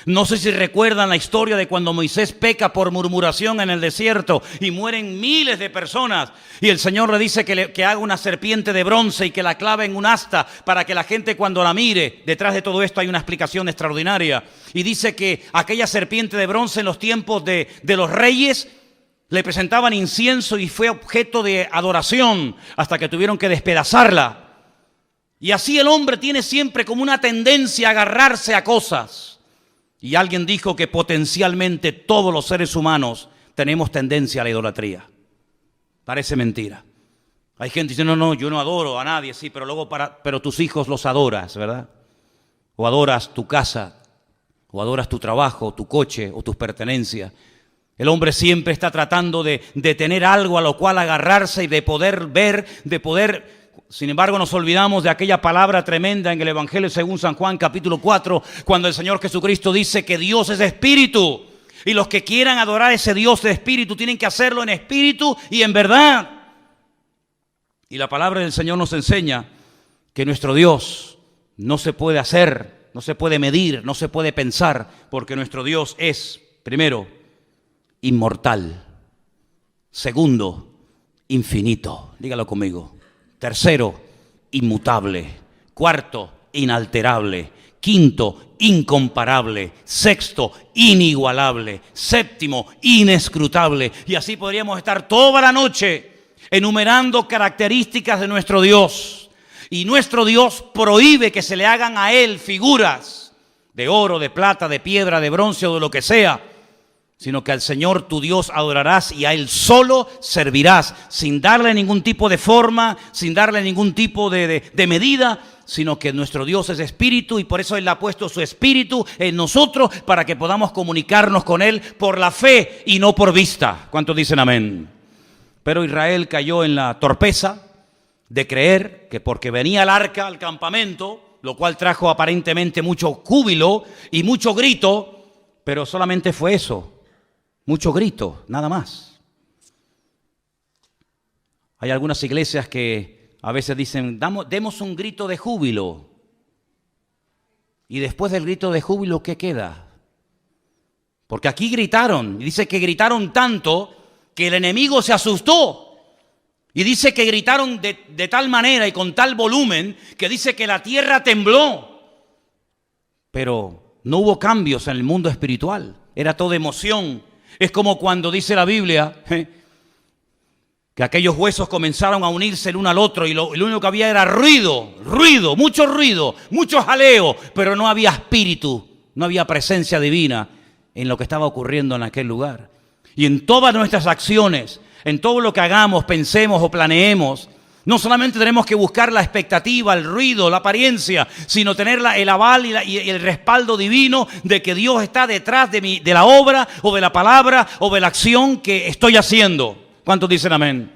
No sé si recuerdan la historia de cuando Moisés peca por murmuración en el desierto y mueren miles de personas. Y el Señor le dice que haga una serpiente de bronce y que la clave en un asta para que la gente cuando la mire, detrás de todo esto hay una explicación extraordinaria. Y dice que aquella serpiente de bronce en los tiempos de los reyes le presentaban incienso y fue objeto de adoración hasta que tuvieron que despedazarla. Y así el hombre tiene siempre como una tendencia a agarrarse a cosas. Y alguien dijo que potencialmente todos los seres humanos tenemos tendencia a la idolatría. Parece mentira. Hay gente que dice, no, yo no adoro a nadie, sí, pero luego pero tus hijos los adoras, ¿verdad? O adoras tu casa, o adoras tu trabajo, tu coche, o tus pertenencias. El hombre siempre está tratando de tener algo a lo cual agarrarse y de poder ver, de poder... Sin embargo, nos olvidamos de aquella palabra tremenda en el Evangelio según San Juan, capítulo 4, cuando el Señor Jesucristo dice que Dios es espíritu. Y los que quieran adorar a ese Dios de espíritu tienen que hacerlo en espíritu y en verdad. Y la palabra del Señor nos enseña que nuestro Dios no se puede hacer, no se puede medir, no se puede pensar, porque nuestro Dios es, primero, inmortal. Segundo, infinito. Dígalo conmigo. Tercero, inmutable. Cuarto, inalterable. Quinto, incomparable. Sexto, inigualable. Séptimo, inescrutable. Y así podríamos estar toda la noche enumerando características de nuestro Dios. Y nuestro Dios prohíbe que se le hagan a Él figuras de oro, de plata, de piedra, de bronce o de lo que sea, sino que al Señor tu Dios adorarás y a Él solo servirás, sin darle ningún tipo de forma, sin darle ningún tipo de medida, sino que nuestro Dios es espíritu y por eso Él ha puesto su espíritu en nosotros para que podamos comunicarnos con Él por la fe y no por vista. ¿Cuántos dicen amén? Pero Israel cayó en la torpeza de creer que porque venía el arca al campamento, lo cual trajo aparentemente mucho júbilo y mucho grito, pero solamente fue eso. Mucho grito, nada más. Hay algunas iglesias que a veces dicen, demos un grito de júbilo. Y después del grito de júbilo, ¿qué queda? Porque aquí gritaron, y dice que gritaron tanto que el enemigo se asustó. Y dice que gritaron de tal manera y con tal volumen que dice que la tierra tembló. Pero no hubo cambios en el mundo espiritual, era todo emoción. Es como cuando dice la Biblia que aquellos huesos comenzaron a unirse el uno al otro y lo único que había era ruido, mucho jaleo, pero no había espíritu, no había presencia divina en lo que estaba ocurriendo en aquel lugar. Y en todas nuestras acciones, en todo lo que hagamos, pensemos o planeemos, no solamente tenemos que buscar la expectativa, el ruido, la apariencia, sino tener el aval y el respaldo divino de que Dios está detrás de la obra o de la palabra o de la acción que estoy haciendo. ¿Cuántos dicen amén?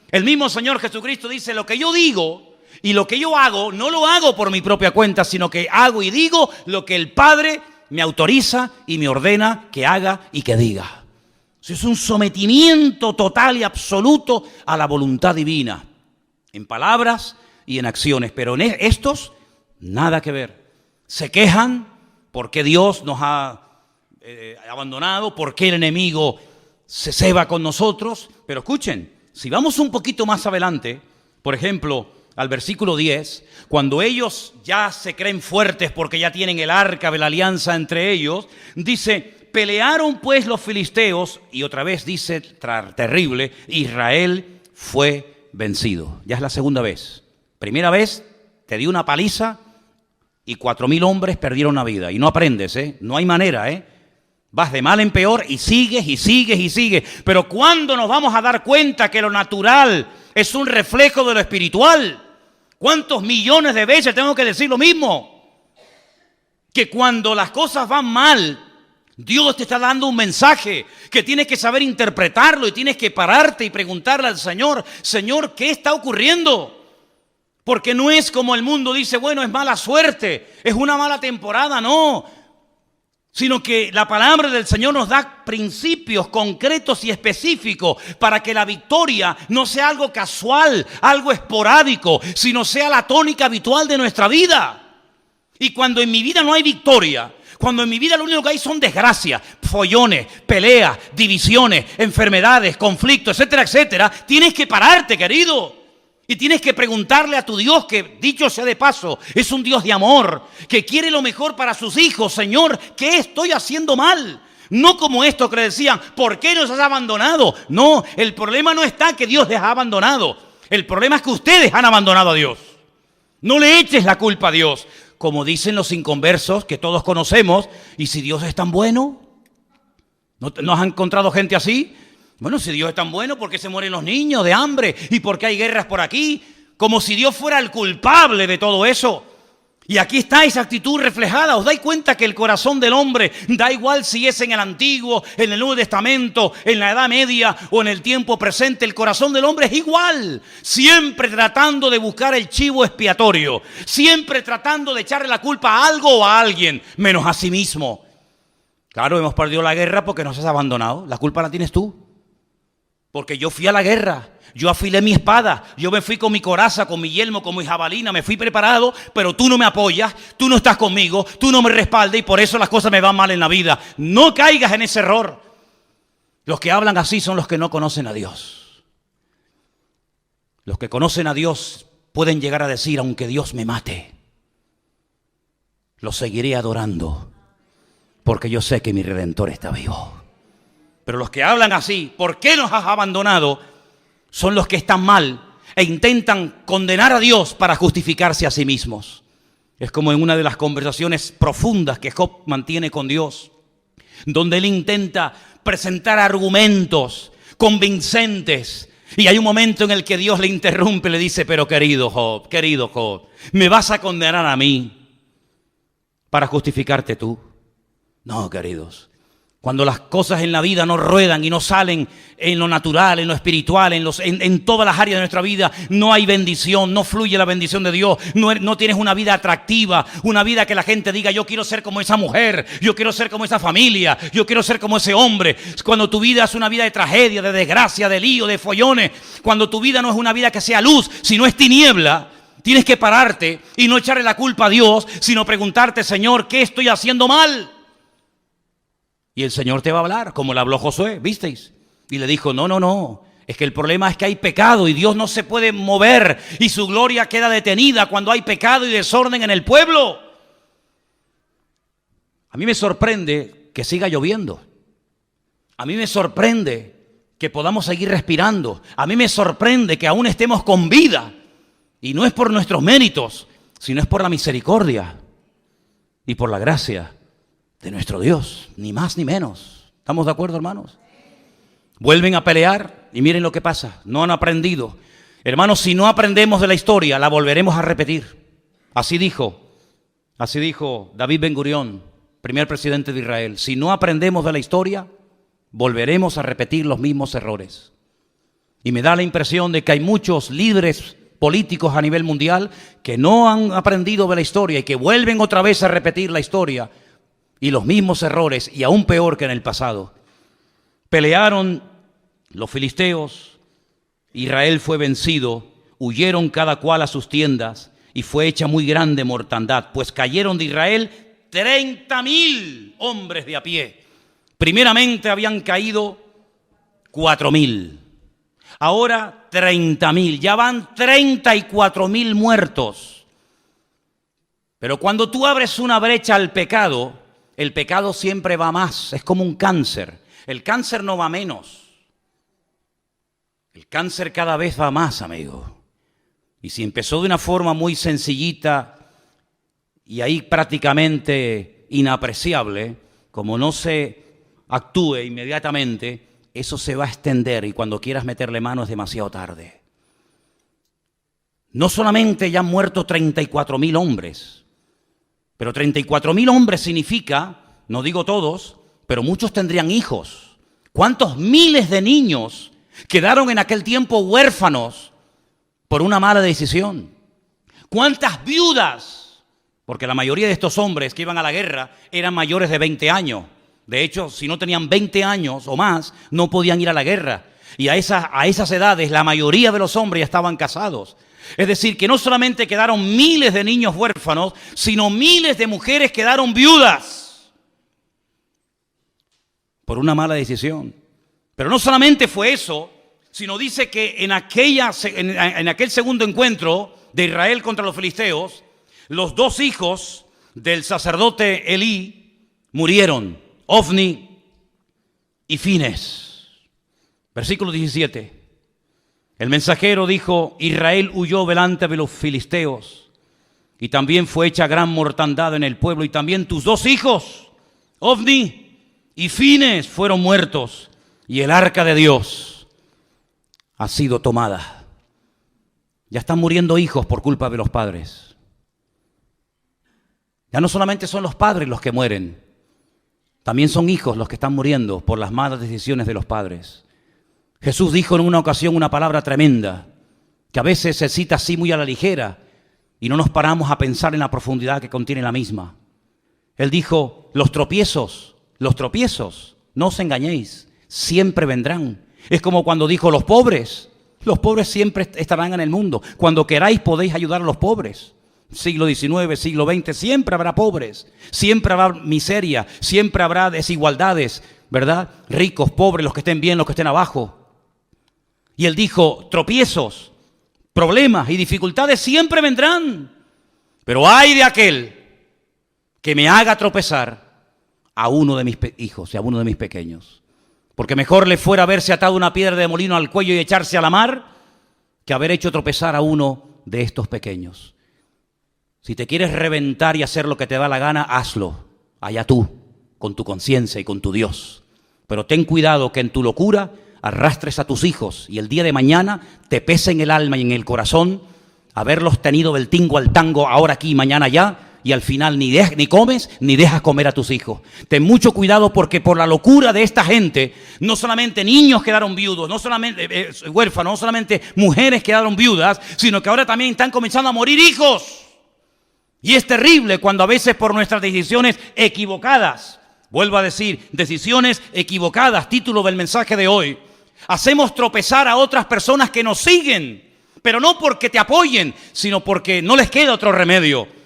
El mismo Señor Jesucristo dice, lo que yo digo y lo que yo hago, no lo hago por mi propia cuenta, sino que hago y digo lo que el Padre me autoriza y me ordena que haga y que diga. Eso es un sometimiento total y absoluto a la voluntad divina. En palabras y en acciones, pero en estos nada que ver. Se quejan porque Dios nos ha abandonado, porque el enemigo se ceba con nosotros. Pero escuchen, si vamos un poquito más adelante, por ejemplo, al versículo 10, cuando ellos ya se creen fuertes porque ya tienen el arca de la alianza entre ellos, dice, pelearon pues los filisteos, y otra vez dice, terrible, Israel fue vencido. Ya es la segunda vez. Primera vez te dio una paliza y 4,000 hombres perdieron la vida. Y no aprendes, no hay manera, vas de mal en peor y sigues y sigues y sigues. Pero ¿cuándo nos vamos a dar cuenta que lo natural es un reflejo de lo espiritual? ¿Cuántos millones de veces tengo que decir lo mismo? Que cuando las cosas van mal, Dios te está dando un mensaje que tienes que saber interpretarlo y tienes que pararte y preguntarle al Señor, Señor, ¿qué está ocurriendo? Porque no es como el mundo dice, bueno, es mala suerte, es una mala temporada, no. Sino que la palabra del Señor nos da principios concretos y específicos para que la victoria no sea algo casual, algo esporádico, sino sea la tónica habitual de nuestra vida. Y cuando en mi vida no hay victoria, Cuando en mi vida lo único que hay son desgracias, follones, peleas, divisiones, enfermedades, conflictos, etcétera, etcétera, tienes que pararte, querido. Y tienes que preguntarle a tu Dios, que dicho sea de paso, es un Dios de amor, que quiere lo mejor para sus hijos. Señor, ¿qué estoy haciendo mal? No como esto que le decían, ¿por qué nos has abandonado? No, el problema no está que Dios les ha abandonado. El problema es que ustedes han abandonado a Dios. No le eches la culpa a Dios. Como dicen los inconversos que todos conocemos, ¿y si Dios es tan bueno? ¿No has encontrado gente así? Bueno, si Dios es tan bueno, ¿por qué se mueren los niños de hambre? ¿Y por qué hay guerras por aquí? Como si Dios fuera el culpable de todo eso. Y aquí está esa actitud reflejada. ¿Os dais cuenta que el corazón del hombre, da igual si es en el Antiguo, en el Nuevo Testamento, en la Edad Media o en el tiempo presente, el corazón del hombre es igual? Siempre tratando de buscar el chivo expiatorio. Siempre tratando de echarle la culpa a algo o a alguien, menos a sí mismo. Claro, hemos perdido la guerra porque nos has abandonado. La culpa la tienes tú. Porque yo fui a la guerra, yo afilé mi espada, yo me fui con mi coraza, con mi yelmo, con mi jabalina, me fui preparado, pero tú no me apoyas, tú no estás conmigo, tú no me respaldas y por eso las cosas me van mal en la vida. No caigas en ese error. Los que hablan así son los que no conocen a Dios. Los que conocen a Dios pueden llegar a decir, aunque Dios me mate, lo seguiré adorando, porque yo sé que mi Redentor está vivo. Pero los que hablan así, ¿por qué nos has abandonado?, son los que están mal e intentan condenar a Dios para justificarse a sí mismos. Es como en una de las conversaciones profundas que Job mantiene con Dios, donde él intenta presentar argumentos convincentes. Y hay un momento en el que Dios le interrumpe y le dice, pero querido Job, ¿me vas a condenar a mí para justificarte tú? No, queridos. Cuando las cosas en la vida no ruedan y no salen en lo natural, en lo espiritual, en todas las áreas de nuestra vida, no hay bendición, no fluye la bendición de Dios, no tienes una vida atractiva, una vida que la gente diga, yo quiero ser como esa mujer, yo quiero ser como esa familia, yo quiero ser como ese hombre. Cuando tu vida es una vida de tragedia, de desgracia, de lío, de follones, cuando tu vida no es una vida que sea luz, sino es tiniebla, tienes que pararte y no echarle la culpa a Dios, sino preguntarte, Señor, ¿qué estoy haciendo mal? Y el Señor te va a hablar, como le habló Josué, ¿visteis? Y le dijo, no, es que el problema es que hay pecado y Dios no se puede mover y su gloria queda detenida cuando hay pecado y desorden en el pueblo. A mí me sorprende que siga lloviendo. A mí me sorprende que podamos seguir respirando. A mí me sorprende que aún estemos con vida. Y no es por nuestros méritos, sino es por la misericordia y por la gracia de nuestro Dios, ni más ni menos. ¿Estamos de acuerdo, hermanos? Vuelven a pelear y miren lo que pasa. No han aprendido. Hermanos, si no aprendemos de la historia, la volveremos a repetir. Así dijo David Ben-Gurión, primer presidente de Israel. Si no aprendemos de la historia, volveremos a repetir los mismos errores. Y me da la impresión de que hay muchos líderes políticos a nivel mundial que no han aprendido de la historia y que vuelven otra vez a repetir la historia y los mismos errores, y aún peor que en el pasado. Pelearon los filisteos, Israel fue vencido, huyeron cada cual a sus tiendas, y fue hecha muy grande mortandad, pues cayeron de Israel 30,000 hombres de a pie. Primeramente habían caído 4,000, ahora 30,000, ya van 34,000 muertos. Pero cuando tú abres una brecha al pecado, el pecado siempre va más, es como un cáncer. El cáncer no va menos. El cáncer cada vez va más, amigo. Y si empezó de una forma muy sencillita y ahí prácticamente inapreciable, como no se actúe inmediatamente, eso se va a extender y cuando quieras meterle mano es demasiado tarde. No solamente ya han muerto 34,000 hombres, pero 34,000 hombres significa, no digo todos, pero muchos tendrían hijos. ¿Cuántos miles de niños quedaron en aquel tiempo huérfanos por una mala decisión? ¿Cuántas viudas? Porque la mayoría de estos hombres que iban a la guerra eran mayores de 20 años. De hecho, si no tenían 20 años o más, no podían ir a la guerra. Y a esas edades, la mayoría de los hombres ya estaban casados. Es decir, que no solamente quedaron miles de niños huérfanos, sino miles de mujeres quedaron viudas. por una mala decisión. Pero no solamente fue eso, sino dice que en aquel segundo encuentro de Israel contra los filisteos, los dos hijos del sacerdote Elí murieron, Ofni y Fines. Versículo 17. El mensajero dijo: Israel huyó delante de los filisteos, y también fue hecha gran mortandad en el pueblo, y también tus dos hijos, Ofni y Fines, fueron muertos, y el arca de Dios ha sido tomada. Ya están muriendo hijos por culpa de los padres. Ya no solamente son los padres los que mueren, también son hijos los que están muriendo por las malas decisiones de los padres. Jesús dijo en una ocasión una palabra tremenda, que a veces se cita así muy a la ligera y no nos paramos a pensar en la profundidad que contiene la misma. Él dijo: los tropiezos, no os engañéis, siempre vendrán. Es como cuando dijo: los pobres siempre estarán en el mundo. Cuando queráis podéis ayudar a los pobres. Siglo XIX, siglo XX, siempre habrá pobres, siempre habrá miseria, siempre habrá desigualdades, ¿verdad? Ricos, pobres, los que estén bien, los que estén abajo. Y él dijo: tropiezos, problemas y dificultades siempre vendrán, pero ay de aquel que me haga tropezar a uno de mis hijos y a uno de mis pequeños. Porque mejor le fuera haberse atado una piedra de molino al cuello y echarse a la mar que haber hecho tropezar a uno de estos pequeños. Si te quieres reventar y hacer lo que te da la gana, hazlo, allá tú, con tu conciencia y con tu Dios. Pero ten cuidado que en tu locura arrastres a tus hijos y el día de mañana te pese en el alma y en el corazón haberlos tenido del tingo al tango, ahora aquí y mañana allá, y al final ni comes ni dejas comer a tus hijos. Ten mucho cuidado, porque por la locura de esta gente, no solamente niños quedaron viudos, no solamente huérfanos, no solamente mujeres quedaron viudas, sino que ahora también están comenzando a morir hijos. Y es terrible cuando a veces por nuestras decisiones equivocadas, vuelvo a decir, decisiones equivocadas, título del mensaje de hoy, hacemos tropezar a otras personas que nos siguen, pero no porque te apoyen, sino porque no les queda otro remedio.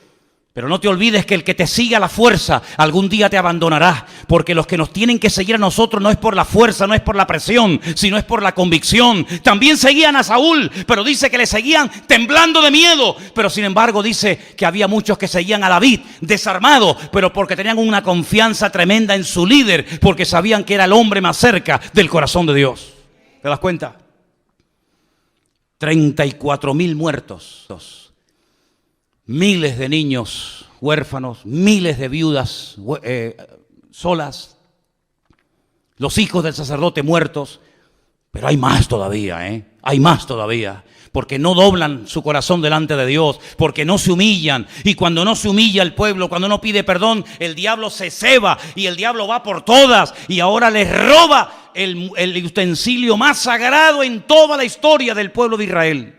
Pero no te olvides que el que te siga a la fuerza algún día te abandonará, porque los que nos tienen que seguir a nosotros no es por la fuerza, no es por la presión, sino es por la convicción. También seguían a Saúl, pero dice que le seguían temblando de miedo. Pero sin embargo dice que había muchos que seguían a David desarmado, pero porque tenían una confianza tremenda en su líder, porque sabían que era el hombre más cerca del corazón de Dios. ¿Te das cuenta? 34,000 muertos. Miles de niños huérfanos, miles de viudas solas, los hijos del sacerdote muertos. Pero hay más todavía, hay más todavía, porque no doblan su corazón delante de Dios, porque no se humillan. Y cuando no se humilla el pueblo, cuando no pide perdón, el diablo se ceba y el diablo va por todas y ahora les roba el utensilio más sagrado en toda la historia del pueblo de Israel,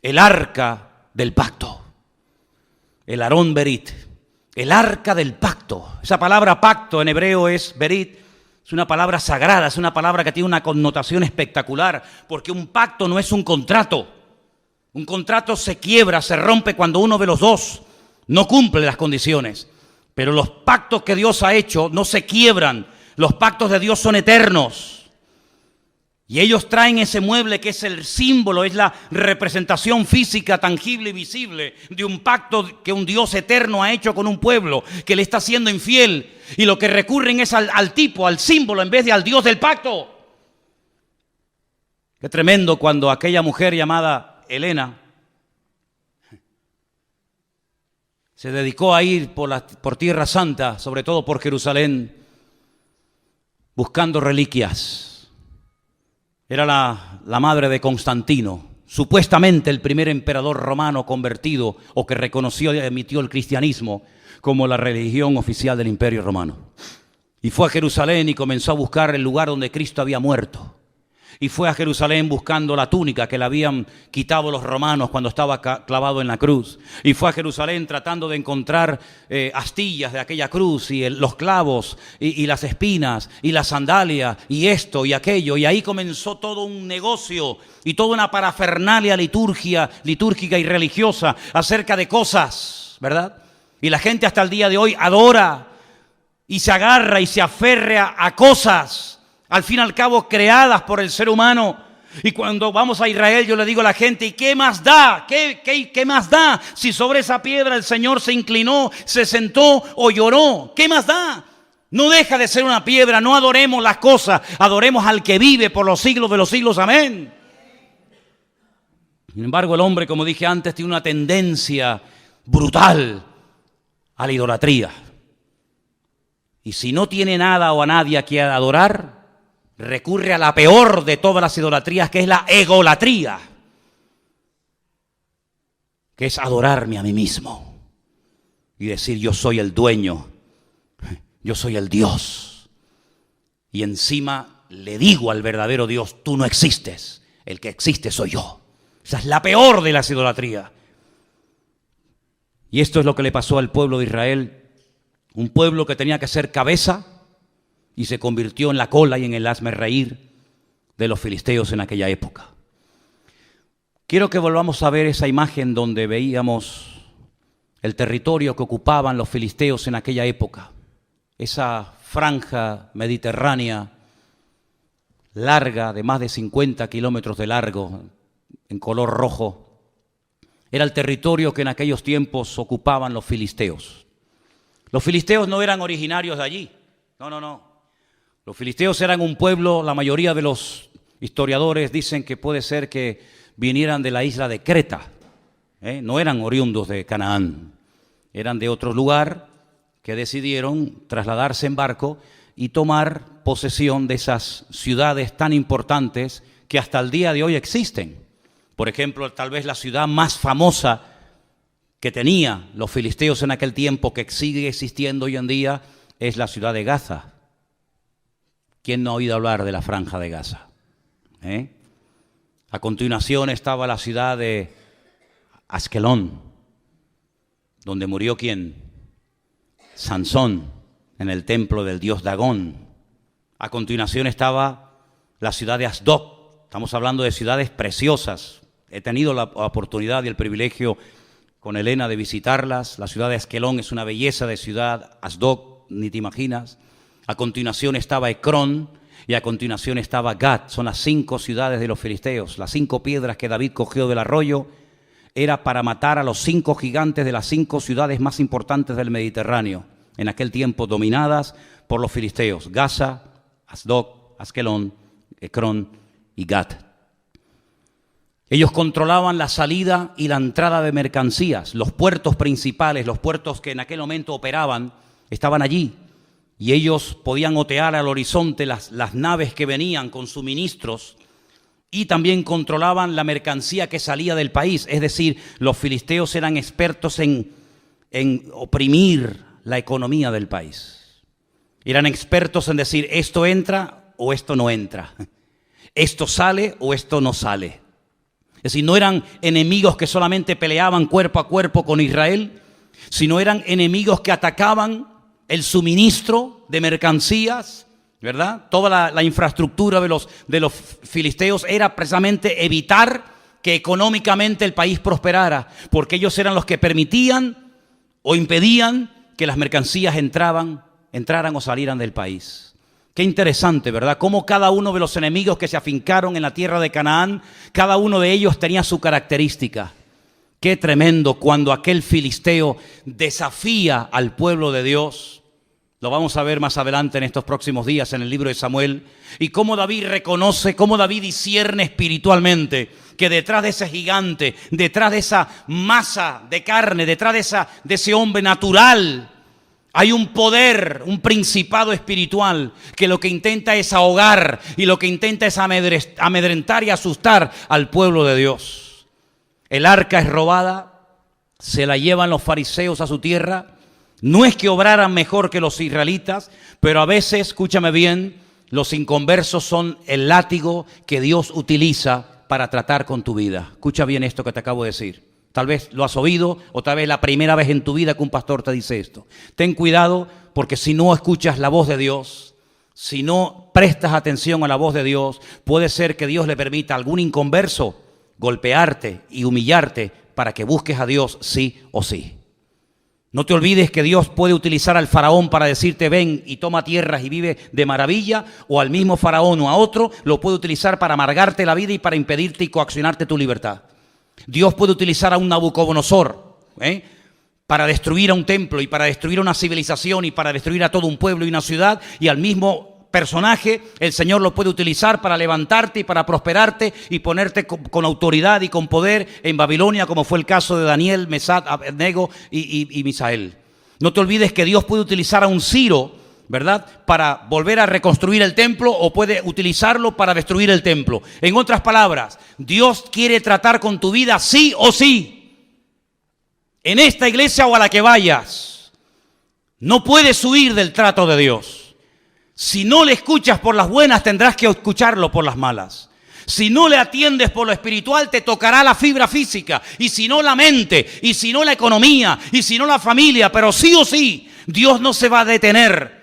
el arca del pacto. El Arón Berit, el arca del pacto. Esa palabra pacto en hebreo es Berit, es una palabra sagrada, es una palabra que tiene una connotación espectacular, porque un pacto no es un contrato. Un contrato se quiebra, se rompe cuando uno de los dos no cumple las condiciones. Pero los pactos que Dios ha hecho no se quiebran, los pactos de Dios son eternos. Y ellos traen ese mueble que es el símbolo, es la representación física, tangible y visible de un pacto que un Dios eterno ha hecho con un pueblo que le está siendo infiel. Y lo que recurren es al tipo, al símbolo, en vez de al Dios del pacto. Qué tremendo cuando aquella mujer llamada Helena se dedicó a ir por Tierra Santa, sobre todo por Jerusalén, buscando reliquias. Era la madre de Constantino, supuestamente el primer emperador romano convertido o que reconoció y admitió el cristianismo como la religión oficial del Imperio Romano. Y fue a Jerusalén y comenzó a buscar el lugar donde Cristo había muerto. Y fue a Jerusalén buscando la túnica que le habían quitado los romanos cuando estaba clavado en la cruz. Y fue a Jerusalén tratando de encontrar astillas de aquella cruz y los clavos y las espinas y la sandalia y esto y aquello. Y ahí comenzó todo un negocio y toda una parafernalia litúrgica y religiosa acerca de cosas, ¿verdad? Y la gente hasta el día de hoy adora y se agarra y se aferra a cosas, al fin y al cabo creadas por el ser humano. Y cuando vamos a Israel, yo le digo a la gente, ¿y qué más da? ¿Qué más da? Si sobre esa piedra el Señor se inclinó, se sentó o lloró, ¿qué más da? No deja de ser una piedra. No adoremos las cosas, adoremos al que vive por los siglos de los siglos. Amén. Sin embargo, el hombre, como dije antes, tiene una tendencia brutal a la idolatría. Y si no tiene nada o a nadie a quien adorar, recurre a la peor de todas las idolatrías, que es la egolatría, que es adorarme a mí mismo y decir yo soy el dueño, yo soy el Dios. Y encima le digo al verdadero Dios, tú no existes, el que existe soy yo. Esa es la peor de las idolatrías. Y esto es lo que le pasó al pueblo de Israel, un pueblo que tenía que ser cabeza y se convirtió en la cola y en el hazmerreír de los filisteos en aquella época. Quiero que volvamos a ver esa imagen donde veíamos el territorio que ocupaban los filisteos en aquella época. Esa franja mediterránea larga, de más de 50 kilómetros de largo, en color rojo, era el territorio que en aquellos tiempos ocupaban los filisteos. Los filisteos no eran originarios de allí, no. Los filisteos eran un pueblo, la mayoría de los historiadores dicen que puede ser que vinieran de la isla de Creta, no eran oriundos de Canaán, eran de otro lugar que decidieron trasladarse en barco y tomar posesión de esas ciudades tan importantes que hasta el día de hoy existen. Por ejemplo, tal vez la ciudad más famosa que tenía los filisteos en aquel tiempo, que sigue existiendo hoy en día, es la ciudad de Gaza. ¿Quién no ha oído hablar de la franja de Gaza? A continuación estaba la ciudad de Askelón, donde murió ¿quién? Sansón, en el templo del dios Dagón. A continuación estaba la ciudad de Asdod. Estamos hablando de ciudades preciosas. He tenido la oportunidad y el privilegio con Elena de visitarlas. La ciudad de Askelón es una belleza de ciudad. Asdod, ni te imaginas. A continuación estaba Ecrón y a continuación estaba Gat. Son las 5 ciudades de los filisteos. Las 5 piedras que David cogió del arroyo era para matar a los 5 gigantes de las 5 ciudades más importantes del Mediterráneo, en aquel tiempo dominadas por los filisteos: Gaza, Asdod, Askelón, Ecrón y Gat. Ellos controlaban la salida y la entrada de mercancías. Los puertos principales, los puertos que en aquel momento operaban, estaban allí. Y ellos podían otear al horizonte las naves que venían con suministros, y también controlaban la mercancía que salía del país. Es decir, los filisteos eran expertos en oprimir la economía del país. Eran expertos en decir, esto entra o esto no entra. Esto sale o esto no sale. Es decir, no eran enemigos que solamente peleaban cuerpo a cuerpo con Israel, sino eran enemigos que atacaban el suministro de mercancías, ¿verdad? Toda la infraestructura de los filisteos era precisamente evitar que económicamente el país prosperara, porque ellos eran los que permitían o impedían que las mercancías entraran o salieran del país. Qué interesante, ¿verdad? Cómo cada uno de los enemigos que se afincaron en la tierra de Canaán, cada uno de ellos tenía su característica. Qué tremendo cuando aquel filisteo desafía al pueblo de Dios. Lo vamos a ver más adelante en estos próximos días en el libro de Samuel. Y cómo David reconoce, cómo David discierne espiritualmente que detrás de ese gigante, detrás de esa masa de carne, detrás de ese hombre natural, hay un poder, un principado espiritual que lo que intenta es ahogar y lo que intenta es amedrentar y asustar al pueblo de Dios. El arca es robada, se la llevan los fariseos a su tierra. No es que obraran mejor que los israelitas, pero a veces, escúchame bien, los inconversos son el látigo que Dios utiliza para tratar con tu vida. Escucha bien esto que te acabo de decir. Tal vez lo has oído o tal vez la primera vez en tu vida que un pastor te dice esto. Ten cuidado, porque si no escuchas la voz de Dios, si no prestas atención a la voz de Dios, puede ser que Dios le permita a algún inconverso golpearte y humillarte para que busques a Dios sí o sí. No te olvides que Dios puede utilizar al faraón para decirte ven y toma tierras y vive de maravilla, o al mismo faraón o a otro lo puede utilizar para amargarte la vida y para impedirte y coaccionarte tu libertad. Dios puede utilizar a un Nabucodonosor para destruir a un templo y para destruir una civilización y para destruir a todo un pueblo y una ciudad, y al mismo personaje el Señor lo puede utilizar para levantarte y para prosperarte y ponerte con autoridad y con poder en Babilonia, como fue el caso de Daniel, Mesac, Abednego y Misael. No te olvides que Dios puede utilizar a un Ciro, ¿verdad?, para volver a reconstruir el templo, o puede utilizarlo para destruir el templo. En otras palabras, Dios quiere tratar con tu vida sí o sí, en esta iglesia o a la que vayas. No puedes huir del trato de Dios. Si no le escuchas por las buenas, tendrás que escucharlo por las malas. Si no le atiendes por lo espiritual, te tocará la fibra física. Y si no, la mente. Y si no, la economía. Y si no, la familia. Pero sí o sí, Dios no se va a detener,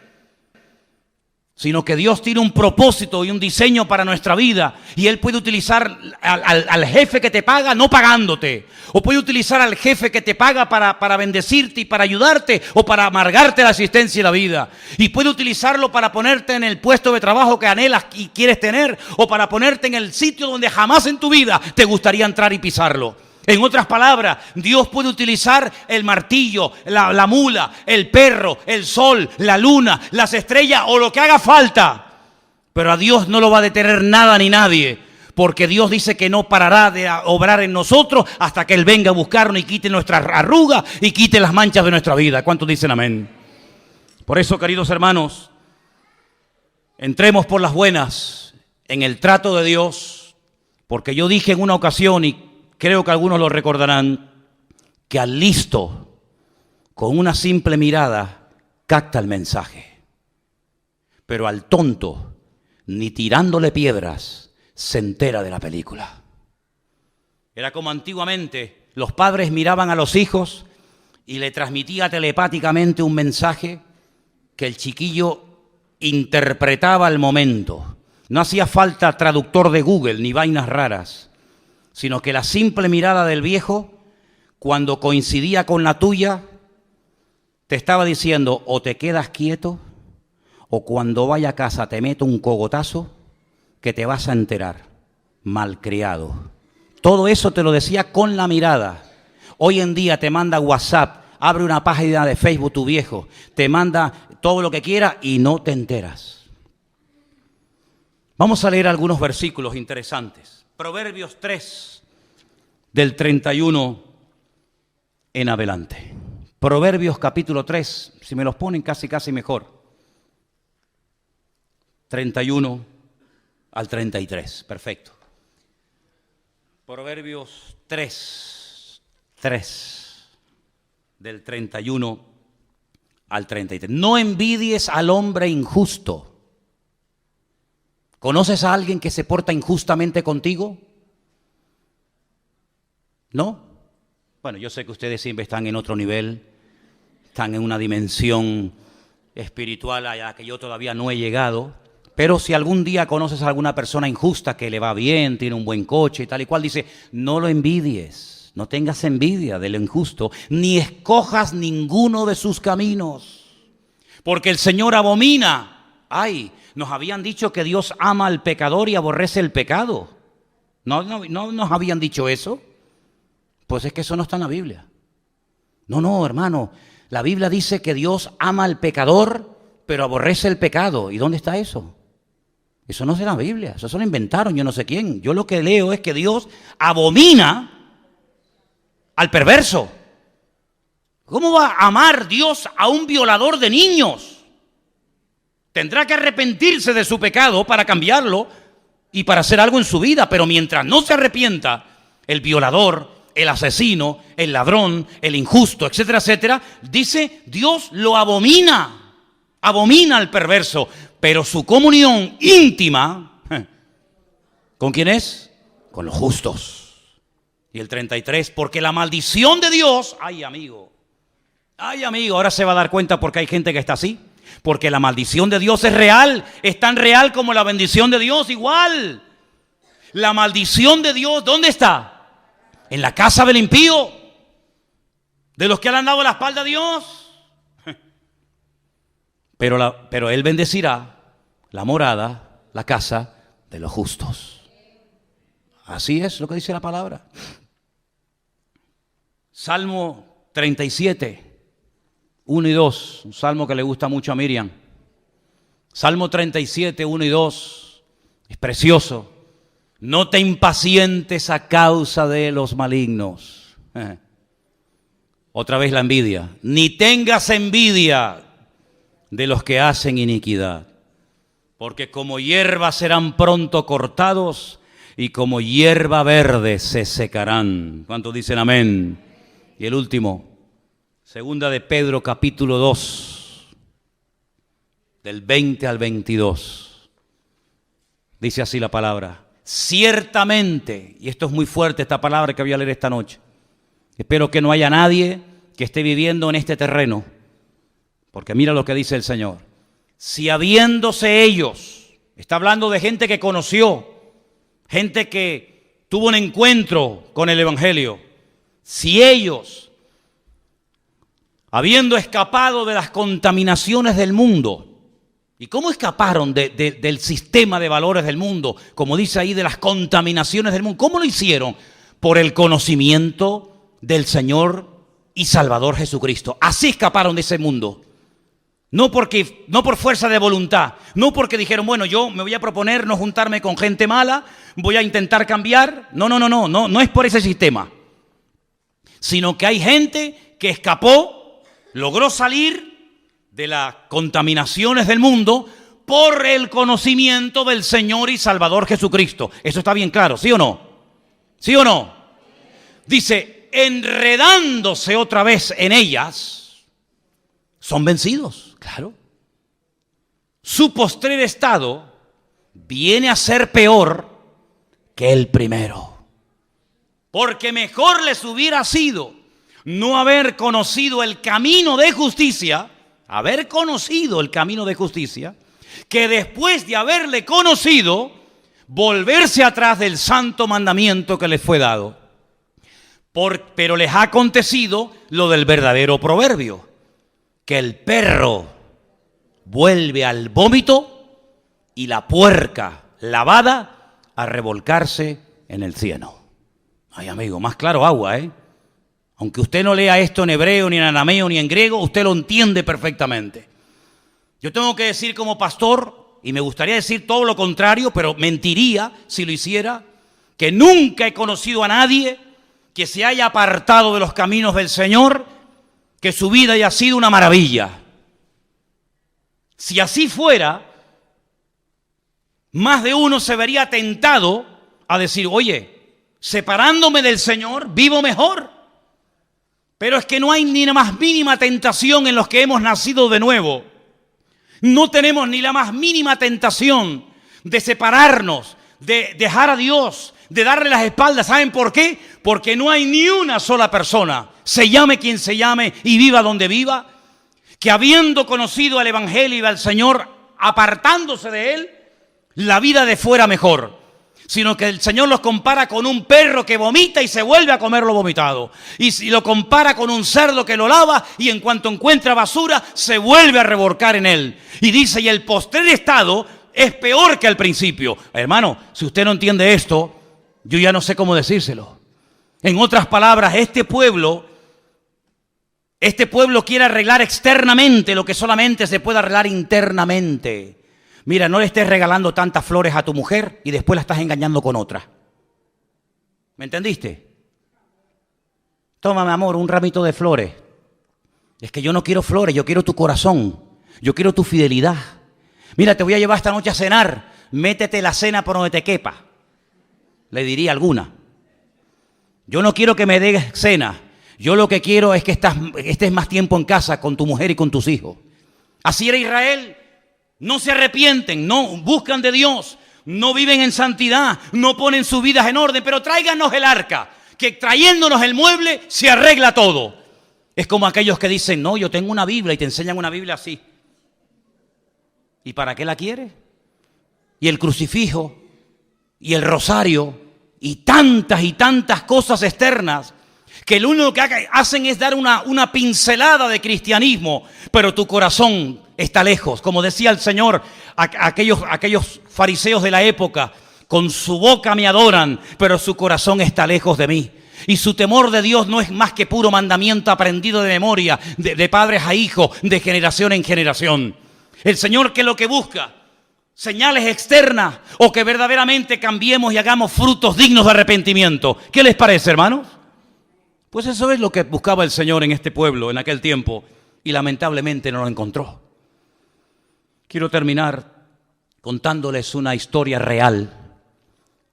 sino que Dios tiene un propósito y un diseño para nuestra vida, y Él puede utilizar al jefe que te paga no pagándote, o puede utilizar al jefe que te paga para bendecirte y para ayudarte, o para amargarte la existencia y la vida, y puede utilizarlo para ponerte en el puesto de trabajo que anhelas y quieres tener, o para ponerte en el sitio donde jamás en tu vida te gustaría entrar y pisarlo. En otras palabras, Dios puede utilizar el martillo, la mula, el perro, el sol, la luna, las estrellas o lo que haga falta. Pero a Dios no lo va a detener nada ni nadie, porque Dios dice que no parará de obrar en nosotros hasta que Él venga a buscarnos y quite nuestras arrugas y quite las manchas de nuestra vida. ¿Cuántos dicen amén? Por eso, queridos hermanos, entremos por las buenas en el trato de Dios, porque yo dije en una ocasión, y creo que algunos lo recordarán, que al listo, con una simple mirada, capta el mensaje. Pero al tonto, ni tirándole piedras, se entera de la película. Era como antiguamente, los padres miraban a los hijos y le transmitía telepáticamente un mensaje que el chiquillo interpretaba al momento. No hacía falta traductor de Google ni vainas raras, sino que la simple mirada del viejo, cuando coincidía con la tuya, te estaba diciendo: o te quedas quieto, o cuando vaya a casa te meto un cogotazo que te vas a enterar, malcriado. Todo eso te lo decía con la mirada. Hoy en día te manda WhatsApp, abre una página de Facebook tu viejo, te manda todo lo que quiera y no te enteras. Vamos a leer algunos versículos interesantes. Proverbios 3, del 31 en adelante. Proverbios capítulo 3, si me los ponen casi mejor. 31 al 33, perfecto. Proverbios 3, del 31 al 33. No envidies al hombre injusto. ¿Conoces a alguien que se porta injustamente contigo? ¿No? Bueno, yo sé que ustedes siempre están en otro nivel, están en una dimensión espiritual a la que yo todavía no he llegado, pero si algún día conoces a alguna persona injusta que le va bien, tiene un buen coche y tal y cual, dice, no lo envidies, no tengas envidia del injusto, ni escojas ninguno de sus caminos, porque el Señor abomina. Ay, nos habían dicho que Dios ama al pecador y aborrece el pecado. ¿No nos habían dicho eso? Pues es que eso no está en la Biblia. No, hermano. La Biblia dice que Dios ama al pecador, pero aborrece el pecado. ¿Y dónde está eso? Eso no es de la Biblia. Eso se lo inventaron yo no sé quién. Yo lo que leo es que Dios abomina al perverso. ¿Cómo va a amar Dios a un violador de niños? Tendrá que arrepentirse de su pecado para cambiarlo y para hacer algo en su vida. Pero mientras no se arrepienta, el violador, el asesino, el ladrón, el injusto, etcétera, etcétera, dice, Dios lo abomina. Abomina al perverso. Pero su comunión íntima, ¿con quién es? Con los justos. Y el 33, porque la maldición de Dios, ay amigo, ahora se va a dar cuenta porque hay gente que está así. Porque la maldición de Dios es real, es tan real como la bendición de Dios, igual. La maldición de Dios, ¿dónde está? En la casa del impío. de los que le han dado la espalda a Dios. Pero Él bendecirá la morada, la casa de los justos. Así es lo que dice la palabra. Salmo 37, 1 y 2, un salmo que le gusta mucho a Miriam. Salmo 37, 1 y 2, es precioso. No te impacientes a causa de los malignos. Otra vez la envidia. Ni tengas envidia de los que hacen iniquidad, porque como hierba serán pronto cortados y como hierba verde se secarán. ¿Cuántos dicen amén? Y el último, segunda de Pedro capítulo 2, del 20 al 22. Dice así la palabra. Ciertamente, y esto es muy fuerte esta palabra que voy a leer esta noche. Espero que no haya nadie que esté viviendo en este terreno, porque mira lo que dice el Señor. Si habiéndose ellos, está hablando de gente que conoció, gente que tuvo un encuentro con el Evangelio, si ellos, habiendo escapado de las contaminaciones del mundo, ¿y cómo escaparon del sistema de valores del mundo? Como dice ahí, de las contaminaciones del mundo. ¿Cómo lo hicieron? Por el conocimiento del Señor y Salvador Jesucristo. Así escaparon de ese mundo. No por fuerza de voluntad, no porque dijeron, bueno, yo me voy a proponer no juntarme con gente mala, voy a intentar cambiar. No es por ese sistema. Sino que hay gente que escapó, logró salir de las contaminaciones del mundo por el conocimiento del Señor y Salvador Jesucristo. Eso está bien claro, ¿sí o no? ¿Sí o no? Dice, enredándose otra vez en ellas, son vencidos, claro. Su postrer estado viene a ser peor que el primero. Porque mejor les hubiera sido no haber conocido el camino de justicia, que después de haberle conocido, volverse atrás del santo mandamiento que les fue dado. Pero les ha acontecido lo del verdadero proverbio, que el perro vuelve al vómito y la puerca lavada a revolcarse en el cieno. Ay, amigo, más claro agua, ¿eh? Aunque usted no lea esto en hebreo, ni en arameo, ni en griego, usted lo entiende perfectamente. Yo tengo que decir como pastor, y me gustaría decir todo lo contrario, pero mentiría si lo hiciera, que nunca he conocido a nadie que se haya apartado de los caminos del Señor, que su vida haya sido una maravilla. Si así fuera, más de uno se vería tentado a decir, oye, separándome del Señor, vivo mejor. Pero es que no hay ni la más mínima tentación en los que hemos nacido de nuevo. No tenemos ni la más mínima tentación de separarnos, de dejar a Dios, de darle las espaldas. ¿Saben por qué? Porque no hay ni una sola persona, se llame quien se llame y viva donde viva, que habiendo conocido el Evangelio y al Señor, apartándose de Él, la vida de fuera mejor. Sino que el Señor los compara con un perro que vomita y se vuelve a comer lo vomitado. Y si lo compara con un cerdo que lo lava y en cuanto encuentra basura, se vuelve a revolcar en él. Y dice, y el postrer estado es peor que al principio. Hermano, si usted no entiende esto, yo ya no sé cómo decírselo. En otras palabras, este pueblo quiere arreglar externamente lo que solamente se puede arreglar internamente. Mira, no le estés regalando tantas flores a tu mujer y después la estás engañando con otra. ¿Me entendiste? Toma, mi amor, un ramito de flores. Es que yo no quiero flores, yo quiero tu corazón. Yo quiero tu fidelidad. Mira, te voy a llevar esta noche a cenar. Métete la cena por donde te quepa. Le diría alguna. Yo no quiero que me des cena. Yo lo que quiero es que estés más tiempo en casa con tu mujer y con tus hijos. Así era Israel. No se arrepienten, no buscan de Dios, no viven en santidad, no ponen sus vidas en orden, pero tráiganos el arca, que trayéndonos el mueble se arregla todo. Es como aquellos que dicen, no, yo tengo una Biblia y te enseñan una Biblia así. ¿Y para qué la quieres? Y el crucifijo, y el rosario, y tantas cosas externas que lo único que hacen es dar una pincelada de cristianismo, pero tu corazón está lejos. Como decía el Señor, aquellos fariseos de la época, con su boca me adoran, pero su corazón está lejos de mí. Y su temor de Dios no es más que puro mandamiento aprendido de memoria, de padres a hijos, de generación en generación. El Señor, que es lo que busca, señales externas o que verdaderamente cambiemos y hagamos frutos dignos de arrepentimiento. ¿Qué les parece, hermanos? Pues eso es lo que buscaba el Señor en este pueblo en aquel tiempo y lamentablemente no lo encontró. Quiero terminar contándoles una historia real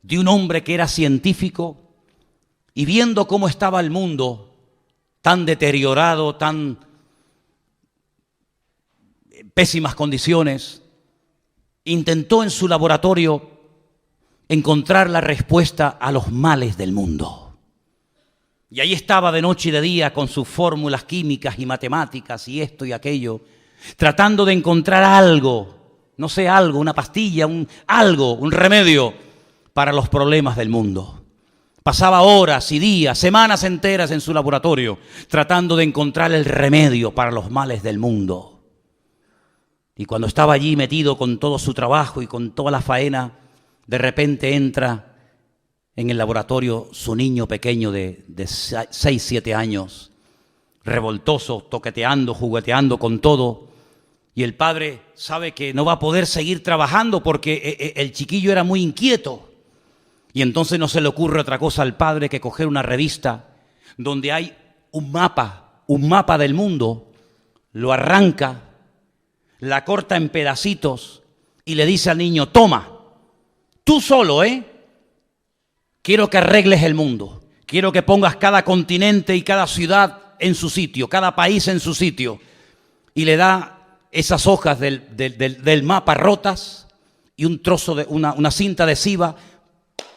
de un hombre que era científico y viendo cómo estaba el mundo tan deteriorado, tan pésimas condiciones, intentó en su laboratorio encontrar la respuesta a los males del mundo. Y ahí estaba de noche y de día con sus fórmulas químicas y matemáticas y esto y aquello, tratando de encontrar algo, no sé, algo, una pastilla, un remedio para los problemas del mundo. Pasaba horas y días, semanas enteras en su laboratorio, tratando de encontrar el remedio para los males del mundo. Y cuando estaba allí metido con todo su trabajo y con toda la faena, de repente entra en el laboratorio su niño pequeño de 6, 7 años, revoltoso, toqueteando, jugueteando con todo. Y el padre sabe que no va a poder seguir trabajando porque el chiquillo era muy inquieto. Y entonces no se le ocurre otra cosa al padre que coger una revista donde hay un mapa del mundo, lo arranca, la corta en pedacitos y le dice al niño: toma, tú solo, quiero que arregles el mundo, quiero que pongas cada continente y cada ciudad en su sitio, cada país en su sitio. Y le da esas hojas del mapa rotas y un trozo de una cinta adhesiva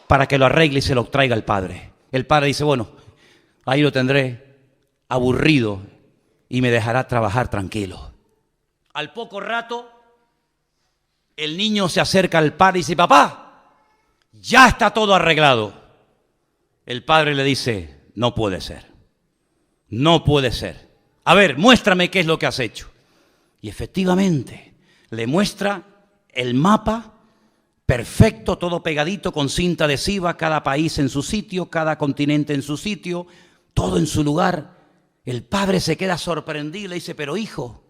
para que lo arregle y se lo traiga al padre. El padre dice: bueno, ahí lo tendré aburrido y me dejará trabajar tranquilo. Al poco rato, el niño se acerca al padre y dice: papá, ya está todo arreglado. El padre le dice: no puede ser, no puede ser. A ver, muéstrame qué es lo que has hecho. Y efectivamente, le muestra el mapa perfecto, todo pegadito con cinta adhesiva, cada país en su sitio, cada continente en su sitio, todo en su lugar. El padre se queda sorprendido y le dice: pero hijo,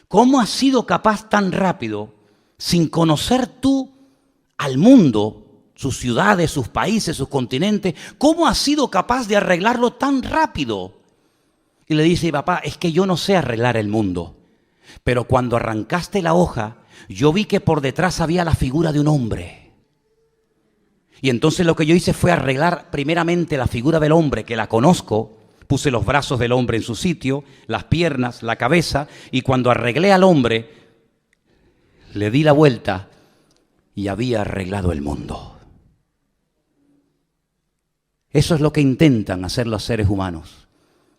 ¿cómo has sido capaz tan rápido, sin conocer tú al mundo, sus ciudades, sus países, sus continentes? ¿Cómo has sido capaz de arreglarlo tan rápido? Y le dice: papá, es que yo no sé arreglar el mundo, pero cuando arrancaste la hoja, yo vi que por detrás había la figura de un hombre. Y entonces lo que yo hice fue arreglar primeramente la figura del hombre, que la conozco. Puse los brazos del hombre en su sitio, las piernas, la cabeza, y cuando arreglé al hombre, le di la vuelta y había arreglado el mundo. Eso es lo que intentan hacer los seres humanos,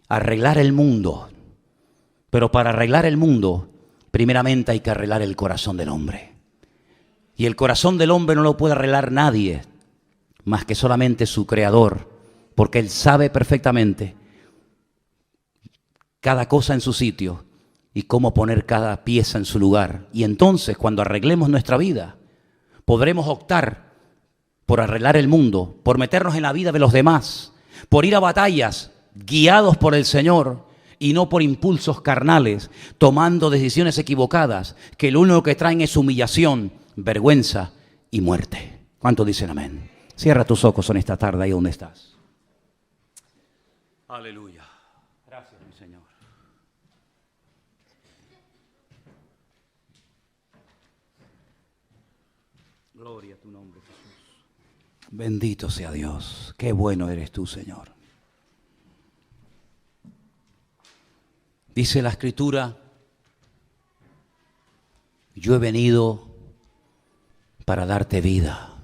arreglar el mundo. Pero para arreglar el mundo, primeramente hay que arreglar el corazón del hombre. Y el corazón del hombre no lo puede arreglar nadie, más que solamente su Creador, porque Él sabe perfectamente cada cosa en su sitio y cómo poner cada pieza en su lugar. Y entonces, cuando arreglemos nuestra vida, podremos optar por arreglar el mundo, por meternos en la vida de los demás, por ir a batallas guiados por el Señor y no por impulsos carnales, tomando decisiones equivocadas que lo único que traen es humillación, vergüenza y muerte. ¿Cuántos dicen amén? Cierra tus ojos en esta tarde ahí donde estás. Aleluya. Gracias, mi Señor. Gloria a tu nombre, Jesús. Bendito sea Dios. Qué bueno eres tú, Señor. Dice la Escritura: yo he venido para darte vida